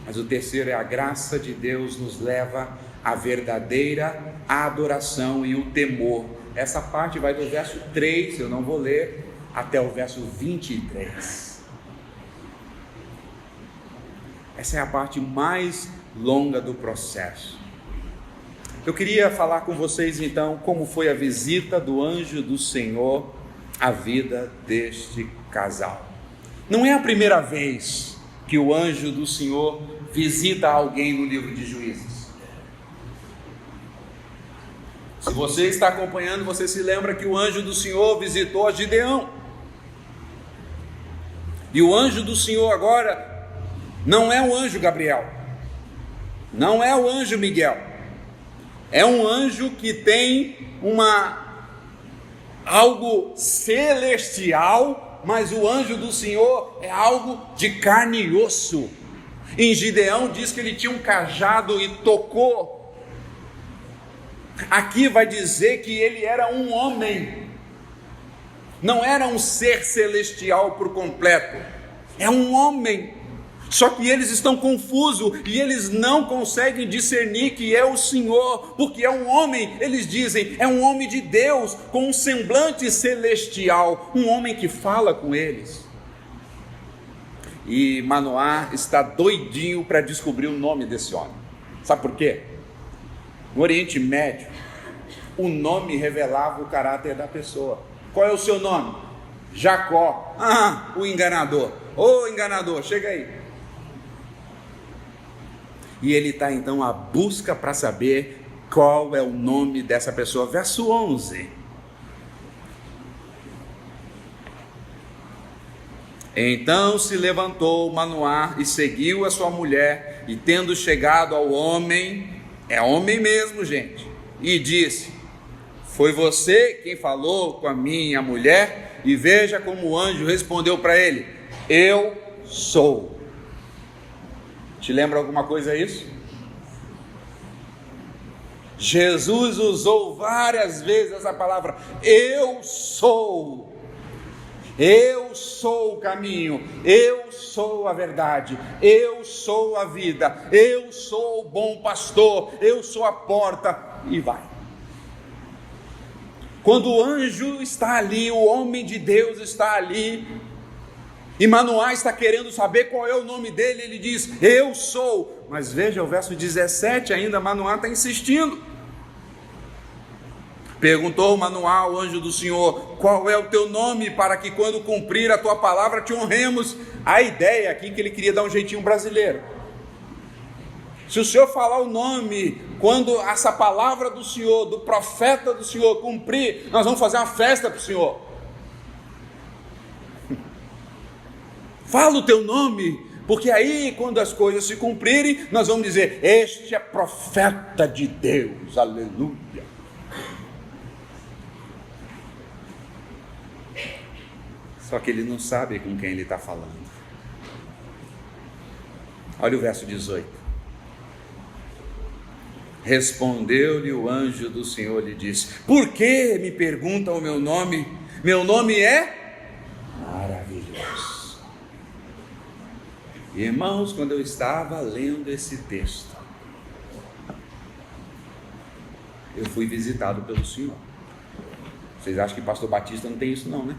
Mas o terceiro é: a graça de Deus nos leva à verdadeira adoração e o temor. Essa parte vai do verso 3, eu não vou ler, até o verso 23. Essa é a parte mais longa do processo. Eu queria falar com vocês então como foi a visita do anjo do Senhor à vida deste casal. Não é a primeira vez que o anjo do Senhor visita alguém no livro de Juízes. Se você está acompanhando, você se lembra que o anjo do Senhor visitou a Gideão. E o anjo do Senhor agora não é o anjo Gabriel, não é o anjo Miguel, é um anjo que tem algo celestial, mas o anjo do Senhor é algo de carne e osso. Em Gideão diz que ele tinha um cajado e tocou. Aqui vai dizer que ele era um homem. não era um ser celestial por completo, é um homem. Só que eles estão confusos e eles não conseguem discernir que é o Senhor, porque é um homem. Eles dizem, é um homem de Deus, com um semblante celestial, um homem que fala com eles. E Manoá está doidinho para descobrir o nome desse homem. Sabe por quê? No Oriente Médio, o nome revelava o caráter da pessoa. Qual é o seu nome? Jacó. Ah, o enganador. Ô enganador, chega aí. E ele está então à busca para saber qual é o nome dessa pessoa. Verso 11. Então se levantou Manoá e seguiu a sua mulher, e tendo chegado ao homem, é homem mesmo, gente, e disse: foi você quem falou com a minha mulher? E veja como o anjo respondeu para ele: eu sou. Te lembra alguma coisa isso? Jesus usou várias vezes essa palavra, eu sou. Eu sou o caminho, eu sou a verdade, eu sou a vida, eu sou o bom pastor, eu sou a porta, e vai. Quando o anjo está ali, o homem de Deus está ali, e Manoá está querendo saber qual é o nome dele, ele diz, eu sou. Mas veja o verso 17 ainda, Manoá está insistindo. Perguntou Manoá ao anjo do Senhor: qual é o teu nome, para que quando cumprir a tua palavra te honremos? A ideia aqui que ele queria dar um jeitinho brasileiro. Se o Senhor falar o nome, quando essa palavra do Senhor, do profeta do Senhor cumprir, nós vamos fazer uma festa para o Senhor. Fala o teu nome, porque aí quando as coisas se cumprirem, nós vamos dizer, este é profeta de Deus, aleluia. Só que ele não sabe com quem ele está falando. Olha o verso 18. Respondeu-lhe o anjo do Senhor, lhe disse: por que me perguntam o meu nome? Meu nome é maravilhoso. Irmãos, quando eu estava lendo esse texto, eu fui visitado pelo Senhor. Vocês acham que pastor Batista não tem isso não, né?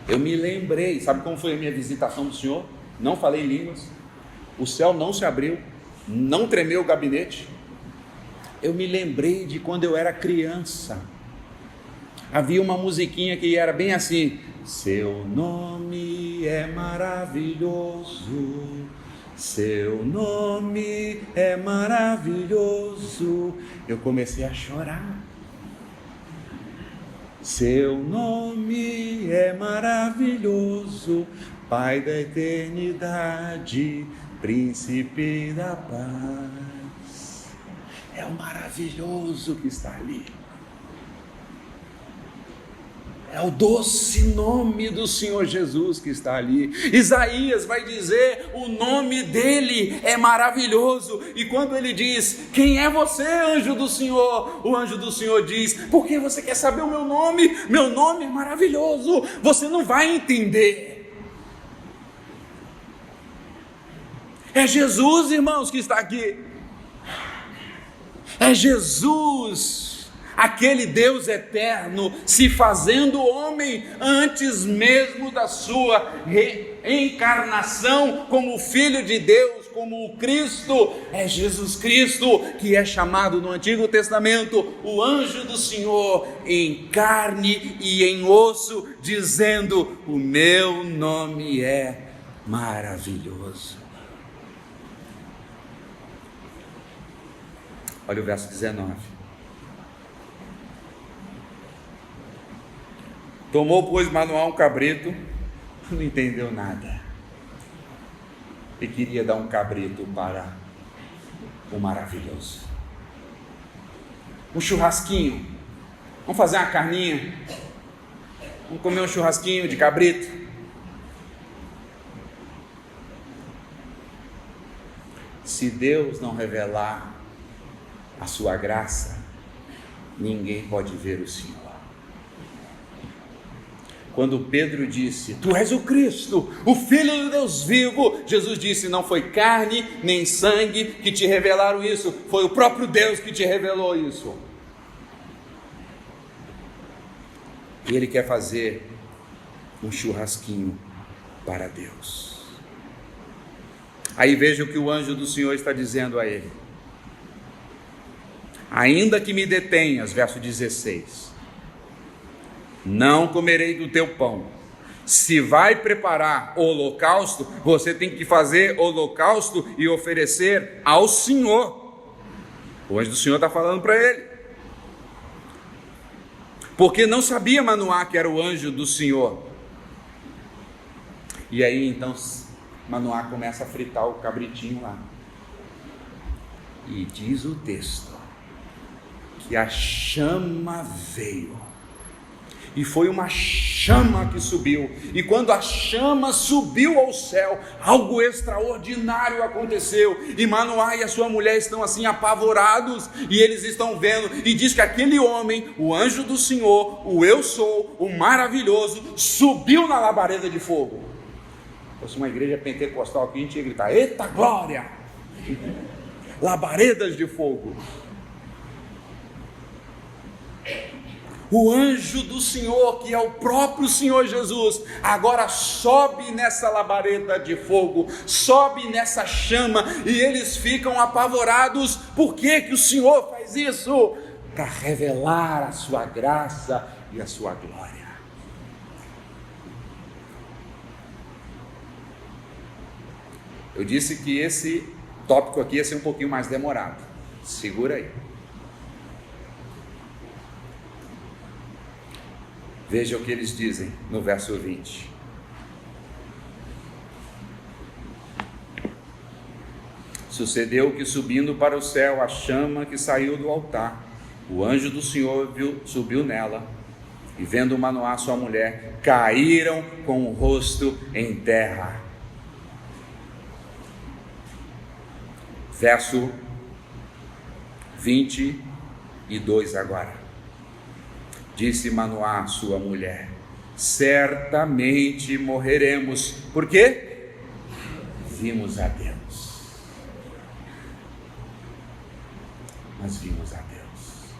Eu me lembrei, sabe como foi a minha visitação do Senhor? Não falei em línguas, o céu não se abriu, não tremeu o gabinete. Eu me lembrei de quando eu era criança. Havia uma musiquinha que era bem assim: seu nome é maravilhoso, seu nome é maravilhoso. Eu comecei a chorar. Seu nome é maravilhoso, Pai da eternidade, Príncipe da paz. É o maravilhoso que está ali. É o doce nome do Senhor Jesus que está ali. Isaías vai dizer, o nome dele é maravilhoso. E quando ele diz, quem é você, anjo do Senhor? O anjo do Senhor diz, por que você quer saber o meu nome? Meu nome é maravilhoso. Você não vai entender. É Jesus, irmãos, que está aqui. É Jesus, aquele Deus eterno, se fazendo homem antes mesmo da sua reencarnação como Filho de Deus, como o Cristo. É Jesus Cristo que é chamado no Antigo Testamento o anjo do Senhor, em carne e em osso, dizendo, o meu nome é maravilhoso. Olha o verso 19. Tomou, pois, Manoá um cabrito, não entendeu nada, e queria dar um cabrito para o maravilhoso. Um churrasquinho, vamos fazer uma carninha, vamos comer um churrasquinho de cabrito. Se Deus não revelar a sua graça, ninguém pode ver o Senhor. Quando Pedro disse: Tu és o Cristo, o Filho do Deus vivo, Jesus disse: Não foi carne nem sangue que te revelaram isso, foi o próprio Deus que te revelou isso. E Ele quer fazer um churrasquinho para Deus. Aí veja o que o anjo do Senhor está dizendo a ele: Ainda que me detenhas, verso 16, não comerei do teu pão. Se vai preparar o holocausto, você tem que fazer holocausto e oferecer ao Senhor. O anjo do Senhor está falando para ele, porque não sabia Manoá que era o anjo do Senhor. E aí então Manoá começa a fritar o cabritinho lá, e diz o texto que a chama veio, e foi uma chama que subiu, e quando a chama subiu ao céu, algo extraordinário aconteceu, e Manoá e a sua mulher estão assim apavorados, e eles estão vendo, e diz que aquele homem, o anjo do Senhor, o eu sou, o maravilhoso, subiu na labareda de fogo. Se fosse uma igreja pentecostal aqui, a gente ia gritar: Eita glória! Labaredas de fogo. O anjo do Senhor, que é o próprio Senhor Jesus, agora sobe nessa labareda de fogo, sobe nessa chama, e eles ficam apavorados. Por que que o Senhor faz isso? Para revelar a sua graça e a sua glória. Eu disse que esse tópico aqui ia ser um pouquinho mais demorado. Segura aí. Veja o que eles dizem no verso 20. Sucedeu que, subindo para o céu a chama que saiu do altar, o anjo do Senhor subiu nela, e vendo Manoá sua mulher, caíram com o rosto em terra. Verso 22 agora. Disse Manoá sua mulher: certamente morreremos. Por quê? Vimos a Deus. Nós vimos a Deus.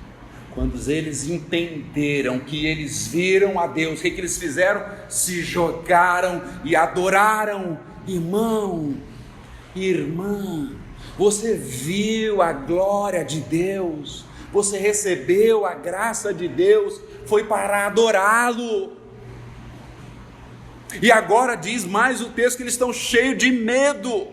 Quando eles entenderam que eles viram a Deus, o que eles fizeram? Se jogaram e adoraram. Irmão, irmã, você viu a glória de Deus, você recebeu a graça de Deus, foi para adorá-lo. E agora diz mais o texto que eles estão cheios de medo.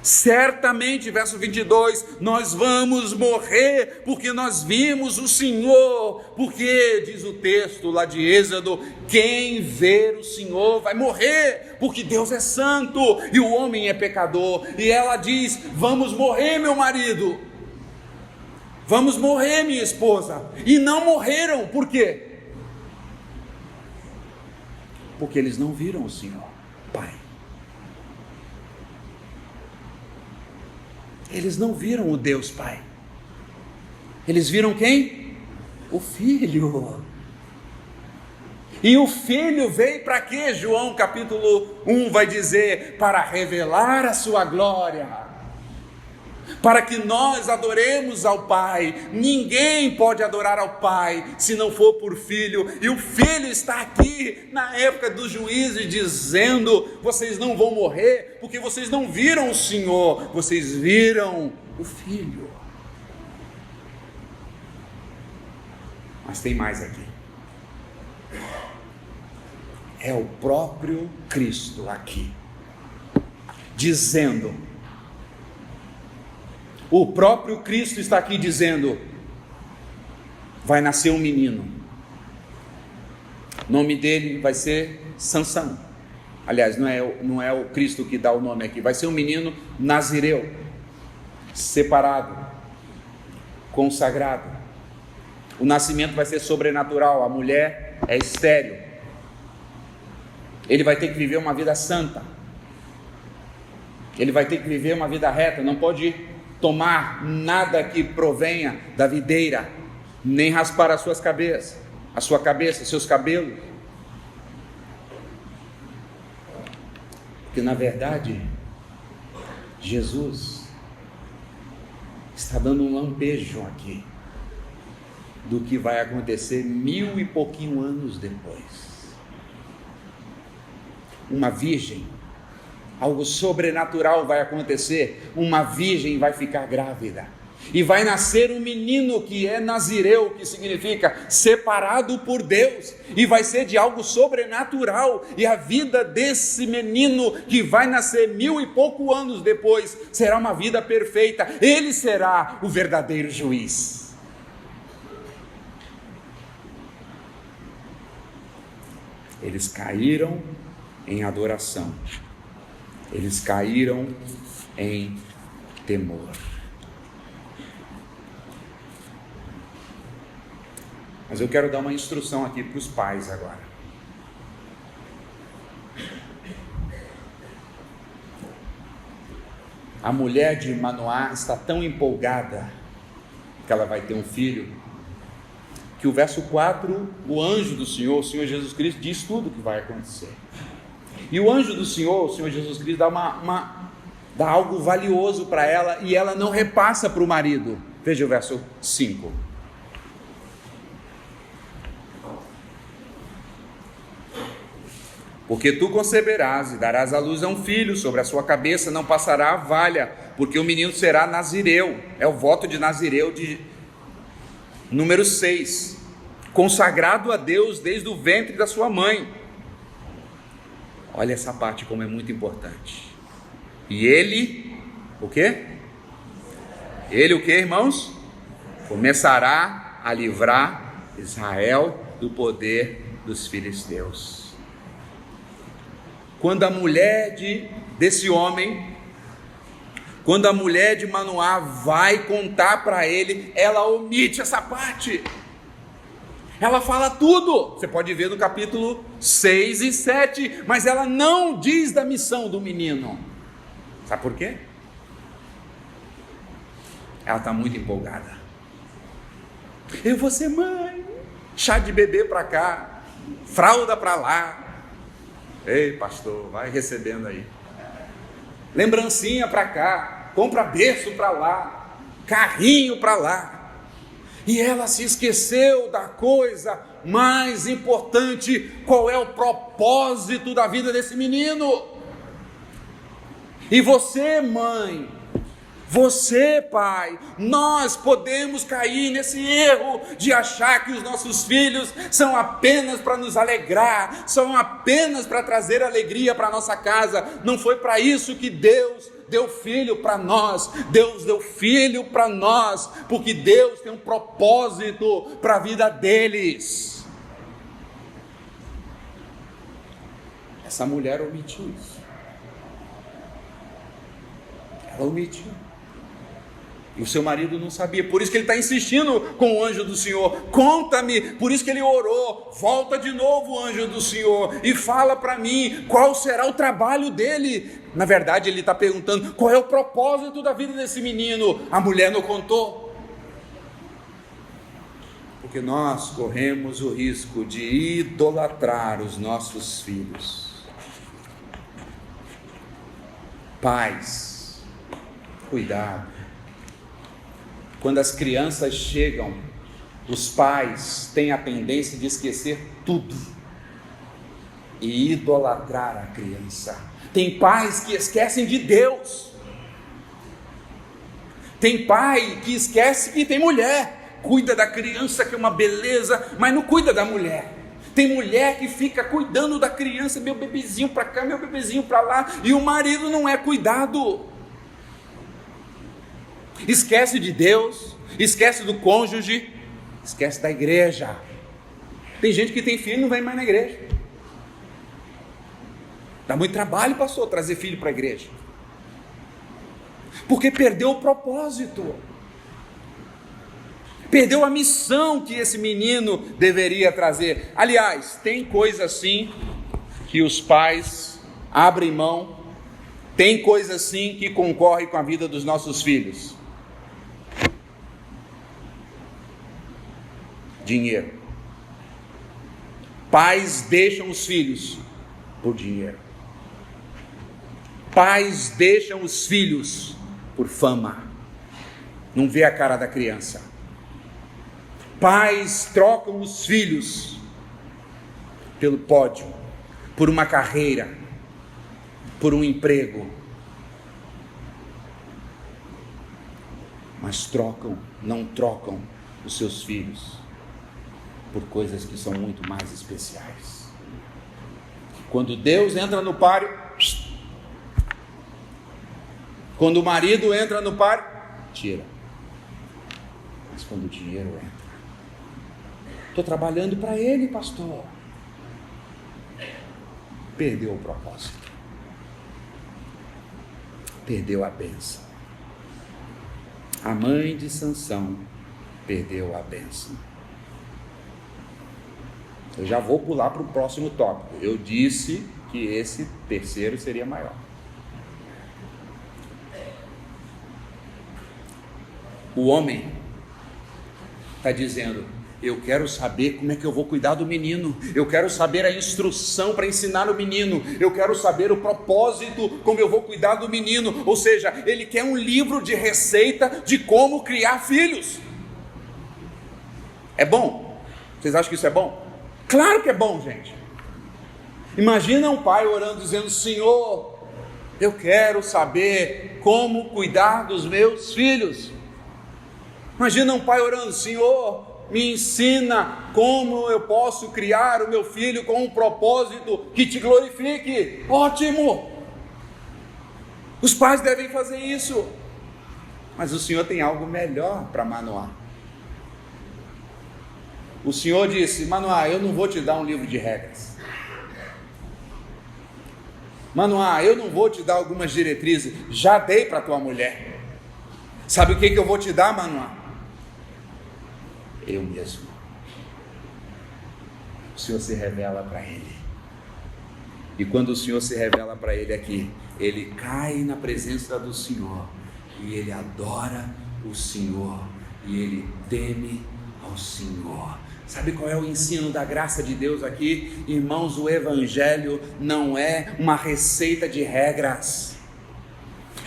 Certamente, verso 22, nós vamos morrer, porque nós vimos o Senhor. Porque, diz o texto lá de Êxodo, quem ver o Senhor vai morrer, porque Deus é santo e o homem é pecador. E ela diz: vamos morrer, meu marido, vamos morrer, minha esposa. E não morreram. Por quê? Porque eles não viram o Senhor Pai. Eles não viram o Deus Pai. Eles viram quem? O Filho. E o Filho veio para quê? João capítulo 1 vai dizer: para revelar a sua glória, para que nós adoremos ao Pai. Ninguém pode adorar ao Pai se não for por Filho. E o Filho está aqui na época dos juízes dizendo: vocês não vão morrer porque vocês não viram o Senhor, vocês viram o Filho. Mas tem mais aqui. É o próprio Cristo aqui dizendo, o próprio Cristo está aqui dizendo: vai nascer um menino, o nome dele vai ser Sansão. Aliás, não é o Cristo que dá o nome aqui, vai ser um menino nazireu, separado, consagrado. O nascimento vai ser sobrenatural, a mulher é estéril, ele vai ter que viver uma vida santa, ele vai ter que viver uma vida reta, não pode tomar nada que provenha da videira, nem raspar as suas cabeças. a sua cabeça, seus cabelos. Porque na verdade, Jesus está dando um lampejo aqui do que vai acontecer 1000 e pouquinho anos depois. Uma virgem, algo sobrenatural vai acontecer, uma virgem vai ficar grávida, e vai nascer um menino que é nazireu, que significa separado por Deus, e vai ser de algo sobrenatural, e a vida desse menino que vai nascer 1000 e pouco anos depois, será uma vida perfeita, ele será o verdadeiro juiz. Eles caíram em adoração, eles caíram em temor. Mas eu quero dar uma instrução aqui para os pais agora. A mulher de Manoá está tão empolgada que ela vai ter um filho, que o verso 4, o anjo do Senhor, o Senhor Jesus Cristo, diz tudo o que vai acontecer. E o anjo do Senhor, o Senhor Jesus Cristo, dá algo valioso para ela, e ela não repassa para o marido. Veja o verso 5. Porque tu conceberás e darás à luz a um filho, sobre a sua cabeça não passará a valha, porque o menino será nazireu. É o voto de nazireu de número 6, consagrado a Deus desde o ventre da sua mãe. Olha essa parte como é muito importante. E ele, o quê? Ele o quê, irmãos? Começará a livrar Israel do poder dos filisteus. Quando a mulher desse homem, quando a mulher de Manoá vai contar para ele, ela omite essa parte. Ela fala tudo, você pode ver no capítulo 6 e 7, mas ela não diz da missão do menino. Sabe por quê? Ela está muito empolgada. Eu vou ser mãe, chá de bebê para cá, fralda para lá. Ei, pastor, vai recebendo aí. Lembrancinha para cá, compra berço para lá, carrinho para lá. E ela se esqueceu da coisa mais importante: qual é o propósito da vida desse menino? E você, mãe, você, pai, nós podemos cair nesse erro de achar que os nossos filhos são apenas para nos alegrar, são apenas para trazer alegria para a nossa casa. Não foi para isso que Deus deu filho para nós. Deus deu filho para nós porque Deus tem um propósito para a vida deles. Essa mulher omitiu isso. Ela omitiu. E o seu marido não sabia, por isso que ele está insistindo com o anjo do Senhor: conta-me. Por isso que ele orou: volta de novo, anjo do Senhor, e fala para mim qual será o trabalho dele. Na verdade ele está perguntando qual é o propósito da vida desse menino. A mulher não contou, porque nós corremos o risco de idolatrar os nossos filhos. Pais, cuidado. Quando as crianças chegam, os pais têm a tendência de esquecer tudo e idolatrar a criança. Tem pais que esquecem de Deus. Tem pai que esquece que tem mulher, cuida da criança, que é uma beleza, mas não cuida da mulher. Tem mulher que fica cuidando da criança, meu bebezinho para cá, meu bebezinho para lá, e o marido não é cuidado. Esquece de Deus, esquece do cônjuge, esquece da igreja. Tem gente que tem filho e não vem mais na igreja. Dá muito trabalho, pastor, trazer filho para a igreja, porque perdeu o propósito, perdeu a missão que esse menino deveria trazer. Aliás, tem coisa assim que os pais abrem mão, tem coisa assim que concorre com a vida dos nossos filhos: dinheiro. Pais deixam os filhos por dinheiro. Pais deixam os filhos por fama. Não vê a cara da criança. Pais trocam os filhos pelo pódio, por uma carreira, por um emprego. Mas não trocam os seus filhos por coisas que são muito mais especiais. Quando Deus entra no páreo, quando o marido entra no páreo, tira. Mas quando o dinheiro entra, estou trabalhando para ele, pastor. Perdeu o propósito. Perdeu a bênção. A mãe de Sansão perdeu a bênção. Eu já vou pular para o próximo tópico. Eu disse que esse terceiro seria maior. O homem está dizendo: eu quero saber como é que eu vou cuidar do menino, eu quero saber a instrução para ensinar o menino, eu quero saber o propósito, como eu vou cuidar do menino. Ou seja, ele quer um livro de receita de como criar filhos. É bom? Vocês acham que isso é bom? Claro que é bom, gente. Imagina um pai orando dizendo: Senhor, eu quero saber como cuidar dos meus filhos. Imagina um pai orando: Senhor, me ensina como eu posso criar o meu filho com um propósito que te glorifique. Ótimo! Os pais devem fazer isso. Mas o Senhor tem algo melhor para Manoá. O Senhor disse: Manoá, eu não vou te dar um livro de regras. Manoá, eu não vou te dar algumas diretrizes. Já dei para tua mulher. Sabe o que eu vou te dar, Manoá? Eu mesmo. O Senhor se revela para ele. E quando o Senhor se revela para ele aqui, ele cai na presença do Senhor, e ele adora o Senhor, e ele teme ao Senhor. Sabe qual é o ensino da graça de Deus aqui? Irmãos, o Evangelho não é uma receita de regras.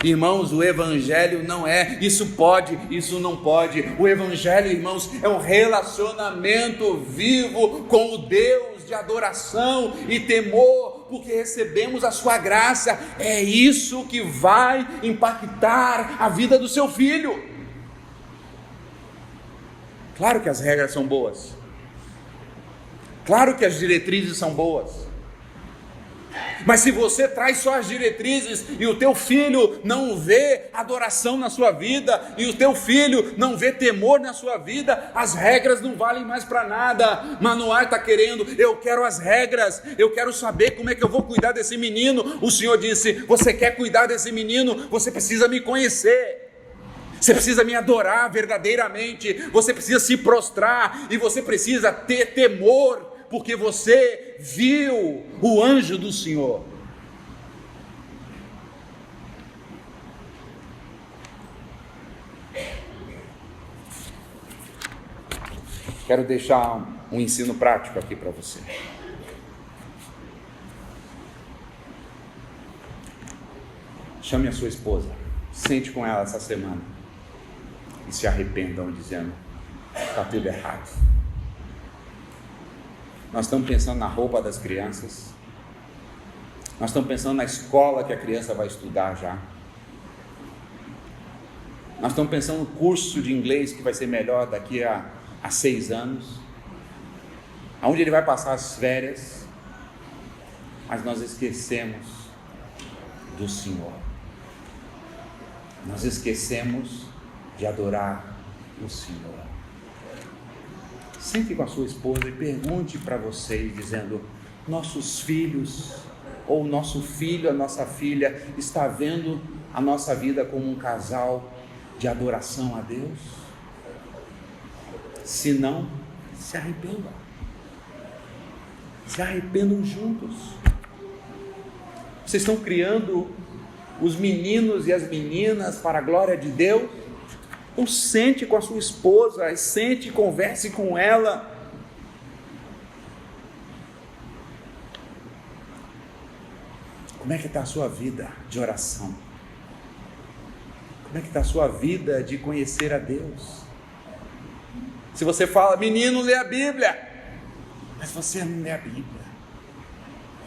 Irmãos, o Evangelho não é isso pode, isso não pode. O Evangelho, irmãos, é um relacionamento vivo com o Deus de adoração e temor, porque recebemos a sua graça. É isso que vai impactar a vida do seu filho. Claro que as regras são boas. Claro que as diretrizes são boas. Mas se você traz só as diretrizes e o teu filho não vê adoração na sua vida, e o teu filho não vê temor na sua vida, as regras não valem mais para nada. Manoá está querendo: eu quero as regras, eu quero saber como é que eu vou cuidar desse menino. O Senhor disse: você quer cuidar desse menino? Você precisa me conhecer. Você precisa me adorar verdadeiramente, você precisa se prostrar, e você precisa ter temor, porque você viu o anjo do Senhor. Quero deixar um ensino prático aqui para você. Chame a sua esposa, sente com ela essa semana e se arrependam dizendo: está tudo errado. Nós estamos pensando na roupa das crianças, nós estamos pensando na escola que a criança vai estudar já, nós estamos pensando no curso de inglês que vai ser melhor daqui a 6 anos, aonde ele vai passar as férias, mas nós esquecemos do Senhor, nós esquecemos de adorar o Senhor. Sente com a sua esposa e pergunte para vocês, dizendo: nossos filhos, ou nosso filho, a nossa filha, está vendo a nossa vida como um casal de adoração a Deus? Se não, se arrependam. Se arrependam juntos. Vocês estão criando os meninos e as meninas para a glória de Deus? Então sente com a sua esposa, sente e converse com ela. Como é que está a sua vida de oração? Como é que está a sua vida de conhecer a Deus? Se você fala, menino, lê a Bíblia, mas você não lê a Bíblia.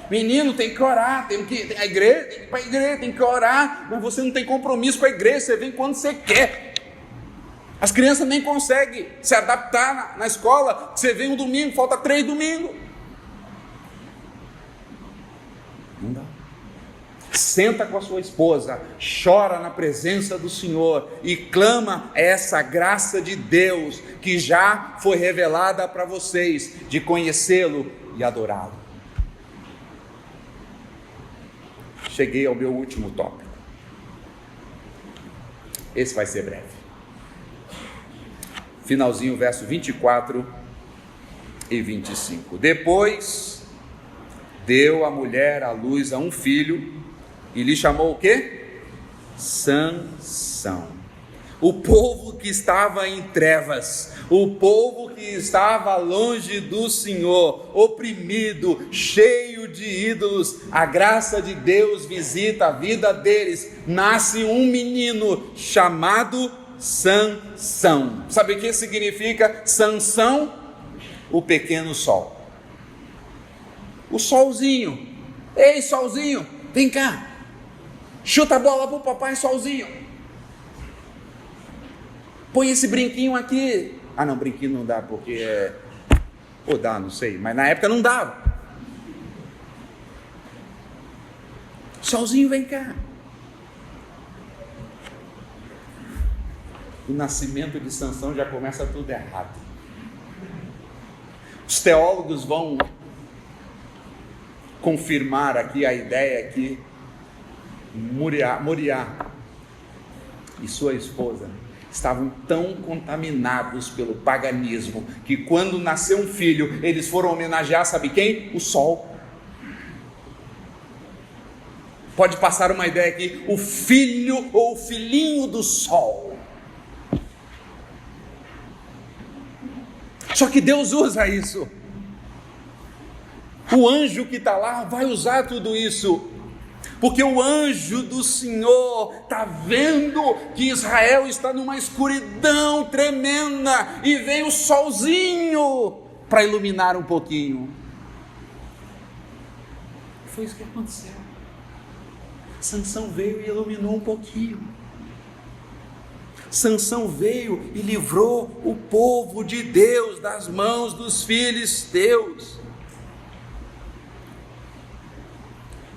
Menino, tem que orar, tem que ir à igreja, tem que ir para a igreja, tem que orar, mas você não tem compromisso com a igreja, você vem quando você quer. As crianças nem conseguem se adaptar na escola, você vem um domingo, falta 3 domingos. Não dá. Senta com a sua esposa, chora na presença do Senhor e clama essa graça de Deus que já foi revelada para vocês, de conhecê-lo e adorá-lo. Cheguei ao meu último tópico. Esse vai ser breve. Finalzinho, verso 24 e 25. Depois deu a mulher à luz a um filho e lhe chamou o quê? Sansão. O povo que estava em trevas, o povo que estava longe do Senhor, oprimido, cheio de ídolos, a graça de Deus visita a vida deles, nasce um menino chamado Sansão. Sabe o que significa Sansão? O pequeno sol. O solzinho. Ei, solzinho, vem cá. Chuta a bola pro papai, solzinho. Põe esse brinquinho aqui. Ah não, brinquinho não dá porque é... Ou dá, não sei, mas na época não dava. Solzinho, vem cá. O nascimento de Sansão já começa tudo errado. Os teólogos vão confirmar aqui a ideia que Moriá e sua esposa estavam tão contaminados pelo paganismo que quando nasceu um filho, eles foram homenagear, sabe quem? O sol. Pode passar uma ideia aqui, o filho ou o filhinho do sol. Só que Deus usa isso. O anjo que está lá vai usar tudo isso, porque o anjo do Senhor está vendo que Israel está numa escuridão tremenda e vem o solzinho para iluminar um pouquinho. Foi isso que aconteceu. Sansão veio e iluminou um pouquinho. Sansão veio e livrou o povo de Deus das mãos dos filisteus.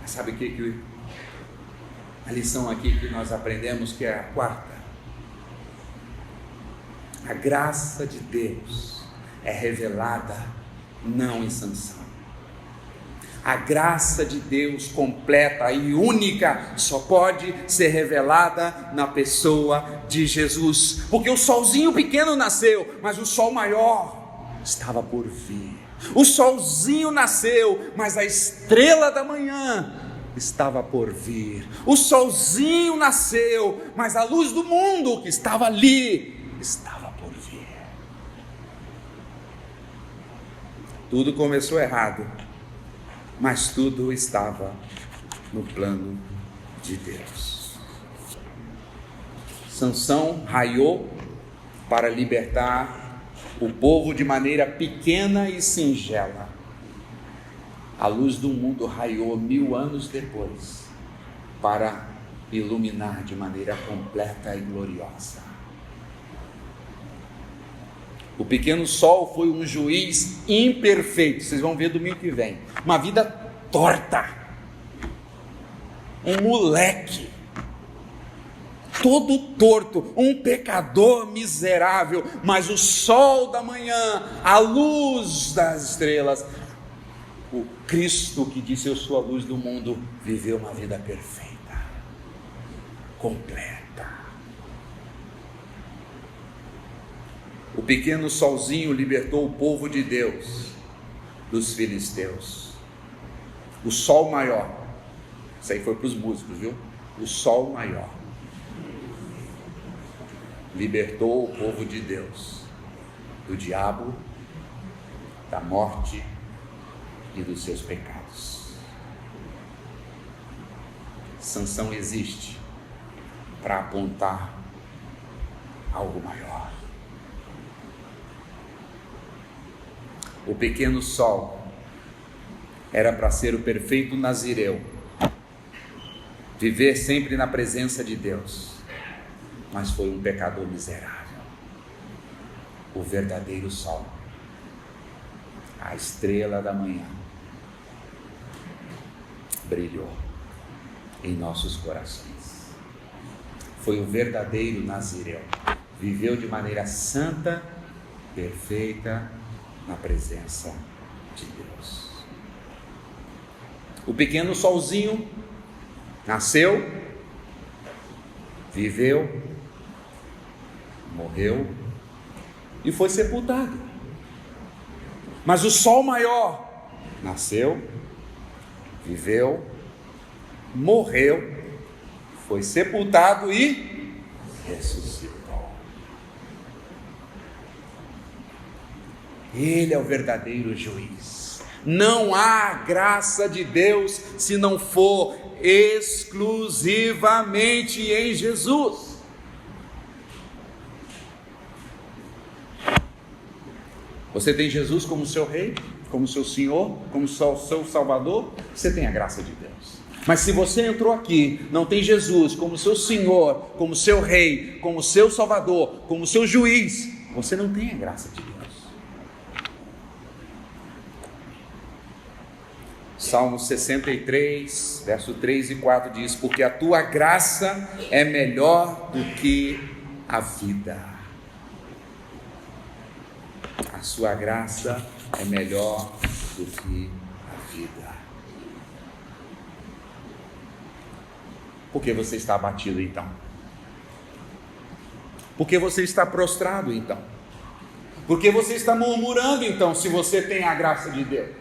Mas sabe o que a lição aqui que nós aprendemos, que é a quarta? A graça de Deus é revelada não em Sansão. A graça de Deus completa e única só pode ser revelada na pessoa de Jesus, porque o solzinho pequeno nasceu, mas o sol maior estava por vir. O solzinho nasceu, mas a estrela da manhã estava por vir. O solzinho nasceu, mas a luz do mundo que estava ali estava por vir. Tudo começou errado, mas tudo estava no plano de Deus. Sansão raiou para libertar o povo de maneira pequena e singela. A luz do mundo raiou 1000 anos depois para iluminar de maneira completa e gloriosa. O pequeno sol foi um juiz imperfeito. Vocês vão ver domingo que vem. Uma vida torta. Um moleque. Todo torto. Um pecador miserável. Mas o sol da manhã, a luz das estrelas. O Cristo que disse: eu sou a luz do mundo, viveu uma vida perfeita. Completa. O pequeno solzinho libertou o povo de Deus dos filisteus. O sol maior, isso aí foi para os músicos, viu? O sol maior libertou o povo de Deus do diabo, da morte e dos seus pecados. Sansão existe para apontar algo maior. O pequeno Sol era para ser o perfeito nazireu, viver sempre na presença de Deus, mas foi um pecador miserável. O verdadeiro Sol, a estrela da manhã, brilhou em nossos corações. Foi o verdadeiro nazireu, viveu de maneira santa, perfeita, na presença de Deus. O pequeno solzinho nasceu, viveu, morreu e foi sepultado. Mas o sol maior nasceu, viveu, morreu, foi sepultado e ressuscitou. Ele é o verdadeiro juiz. Não há graça de Deus se não for exclusivamente em Jesus. Você tem Jesus como seu rei, como seu Senhor, como seu Salvador, você tem a graça de Deus. Mas se você entrou aqui, não tem Jesus como seu Senhor, como seu rei, como seu Salvador, como seu juiz, você não tem a graça de Deus. Salmo 63, verso 3 e 4 diz: porque a tua graça é melhor do que a vida. A sua graça é melhor do que a vida. Por que você está abatido então? Por que você está prostrado então? Por que você está murmurando então, se você tem a graça de Deus?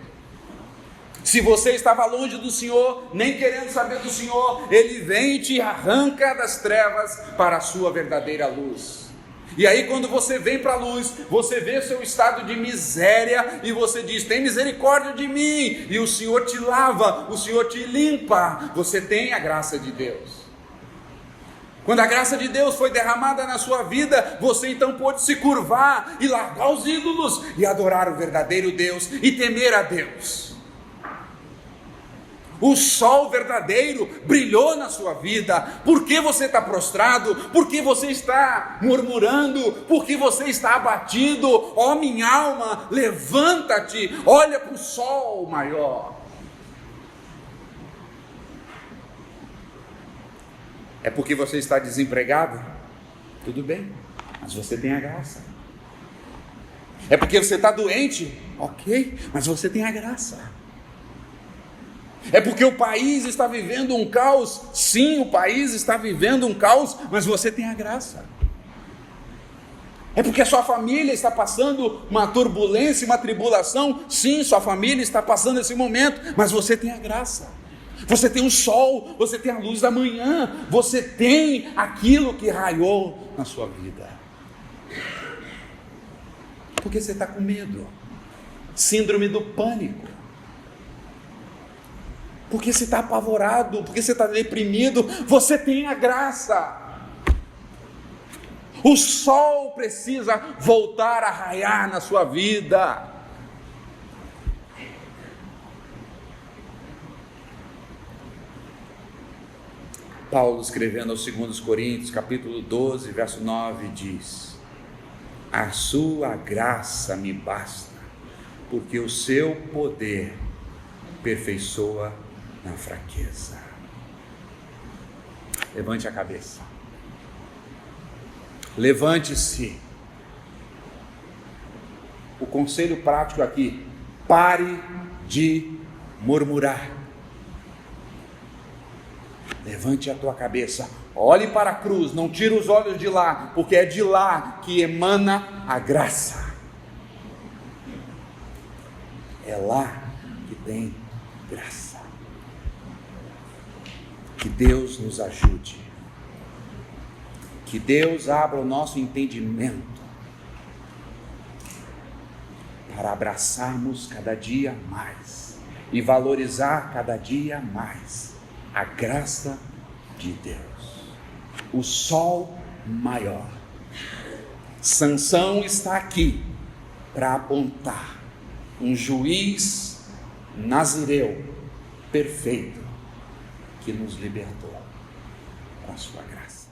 Se você estava longe do Senhor, nem querendo saber do Senhor, Ele vem e te arranca das trevas para a sua verdadeira luz. E aí quando você vem para a luz, você vê seu estado de miséria e você diz: tem misericórdia de mim, e o Senhor te lava, o Senhor te limpa. Você tem a graça de Deus. Quando a graça de Deus foi derramada na sua vida, você então pôde se curvar e largar os ídolos e adorar o verdadeiro Deus e temer a Deus. O sol verdadeiro brilhou na sua vida. Por que você está prostrado? Por que você está murmurando? Por que você está abatido? Ó minha alma, levanta-te, olha para o sol maior. É porque você está desempregado? Tudo bem, mas você tem a graça. É porque você está doente? Ok, mas você tem a graça. É porque o país está vivendo um caos? Sim, o país está vivendo um caos, mas você tem a graça. É porque a sua família está passando uma turbulência, uma tribulação? Sim, sua família está passando esse momento, mas você tem a graça. Você tem o sol, você tem a luz da manhã, você tem aquilo que raiou na sua vida. Porque você está com medo, síndrome do pânico. Porque você está apavorado, porque você está deprimido, você tem a graça. O sol precisa voltar a raiar na sua vida. Paulo, escrevendo aos 2 Coríntios, capítulo 12, verso 9, diz: a sua graça me basta, porque o seu poder aperfeiçoa na fraqueza. Levante a cabeça. Levante-se. O conselho prático aqui: pare de murmurar. Levante a tua cabeça, olhe para a cruz, não tire os olhos de lá, porque é de lá que emana a graça. É lá que tem graça. Que Deus nos ajude, que Deus abra o nosso entendimento para abraçarmos cada dia mais e valorizar cada dia mais a graça de Deus, o sol maior. Sansão está aqui para apontar um juiz nazireu perfeito que nos libertou com a sua graça.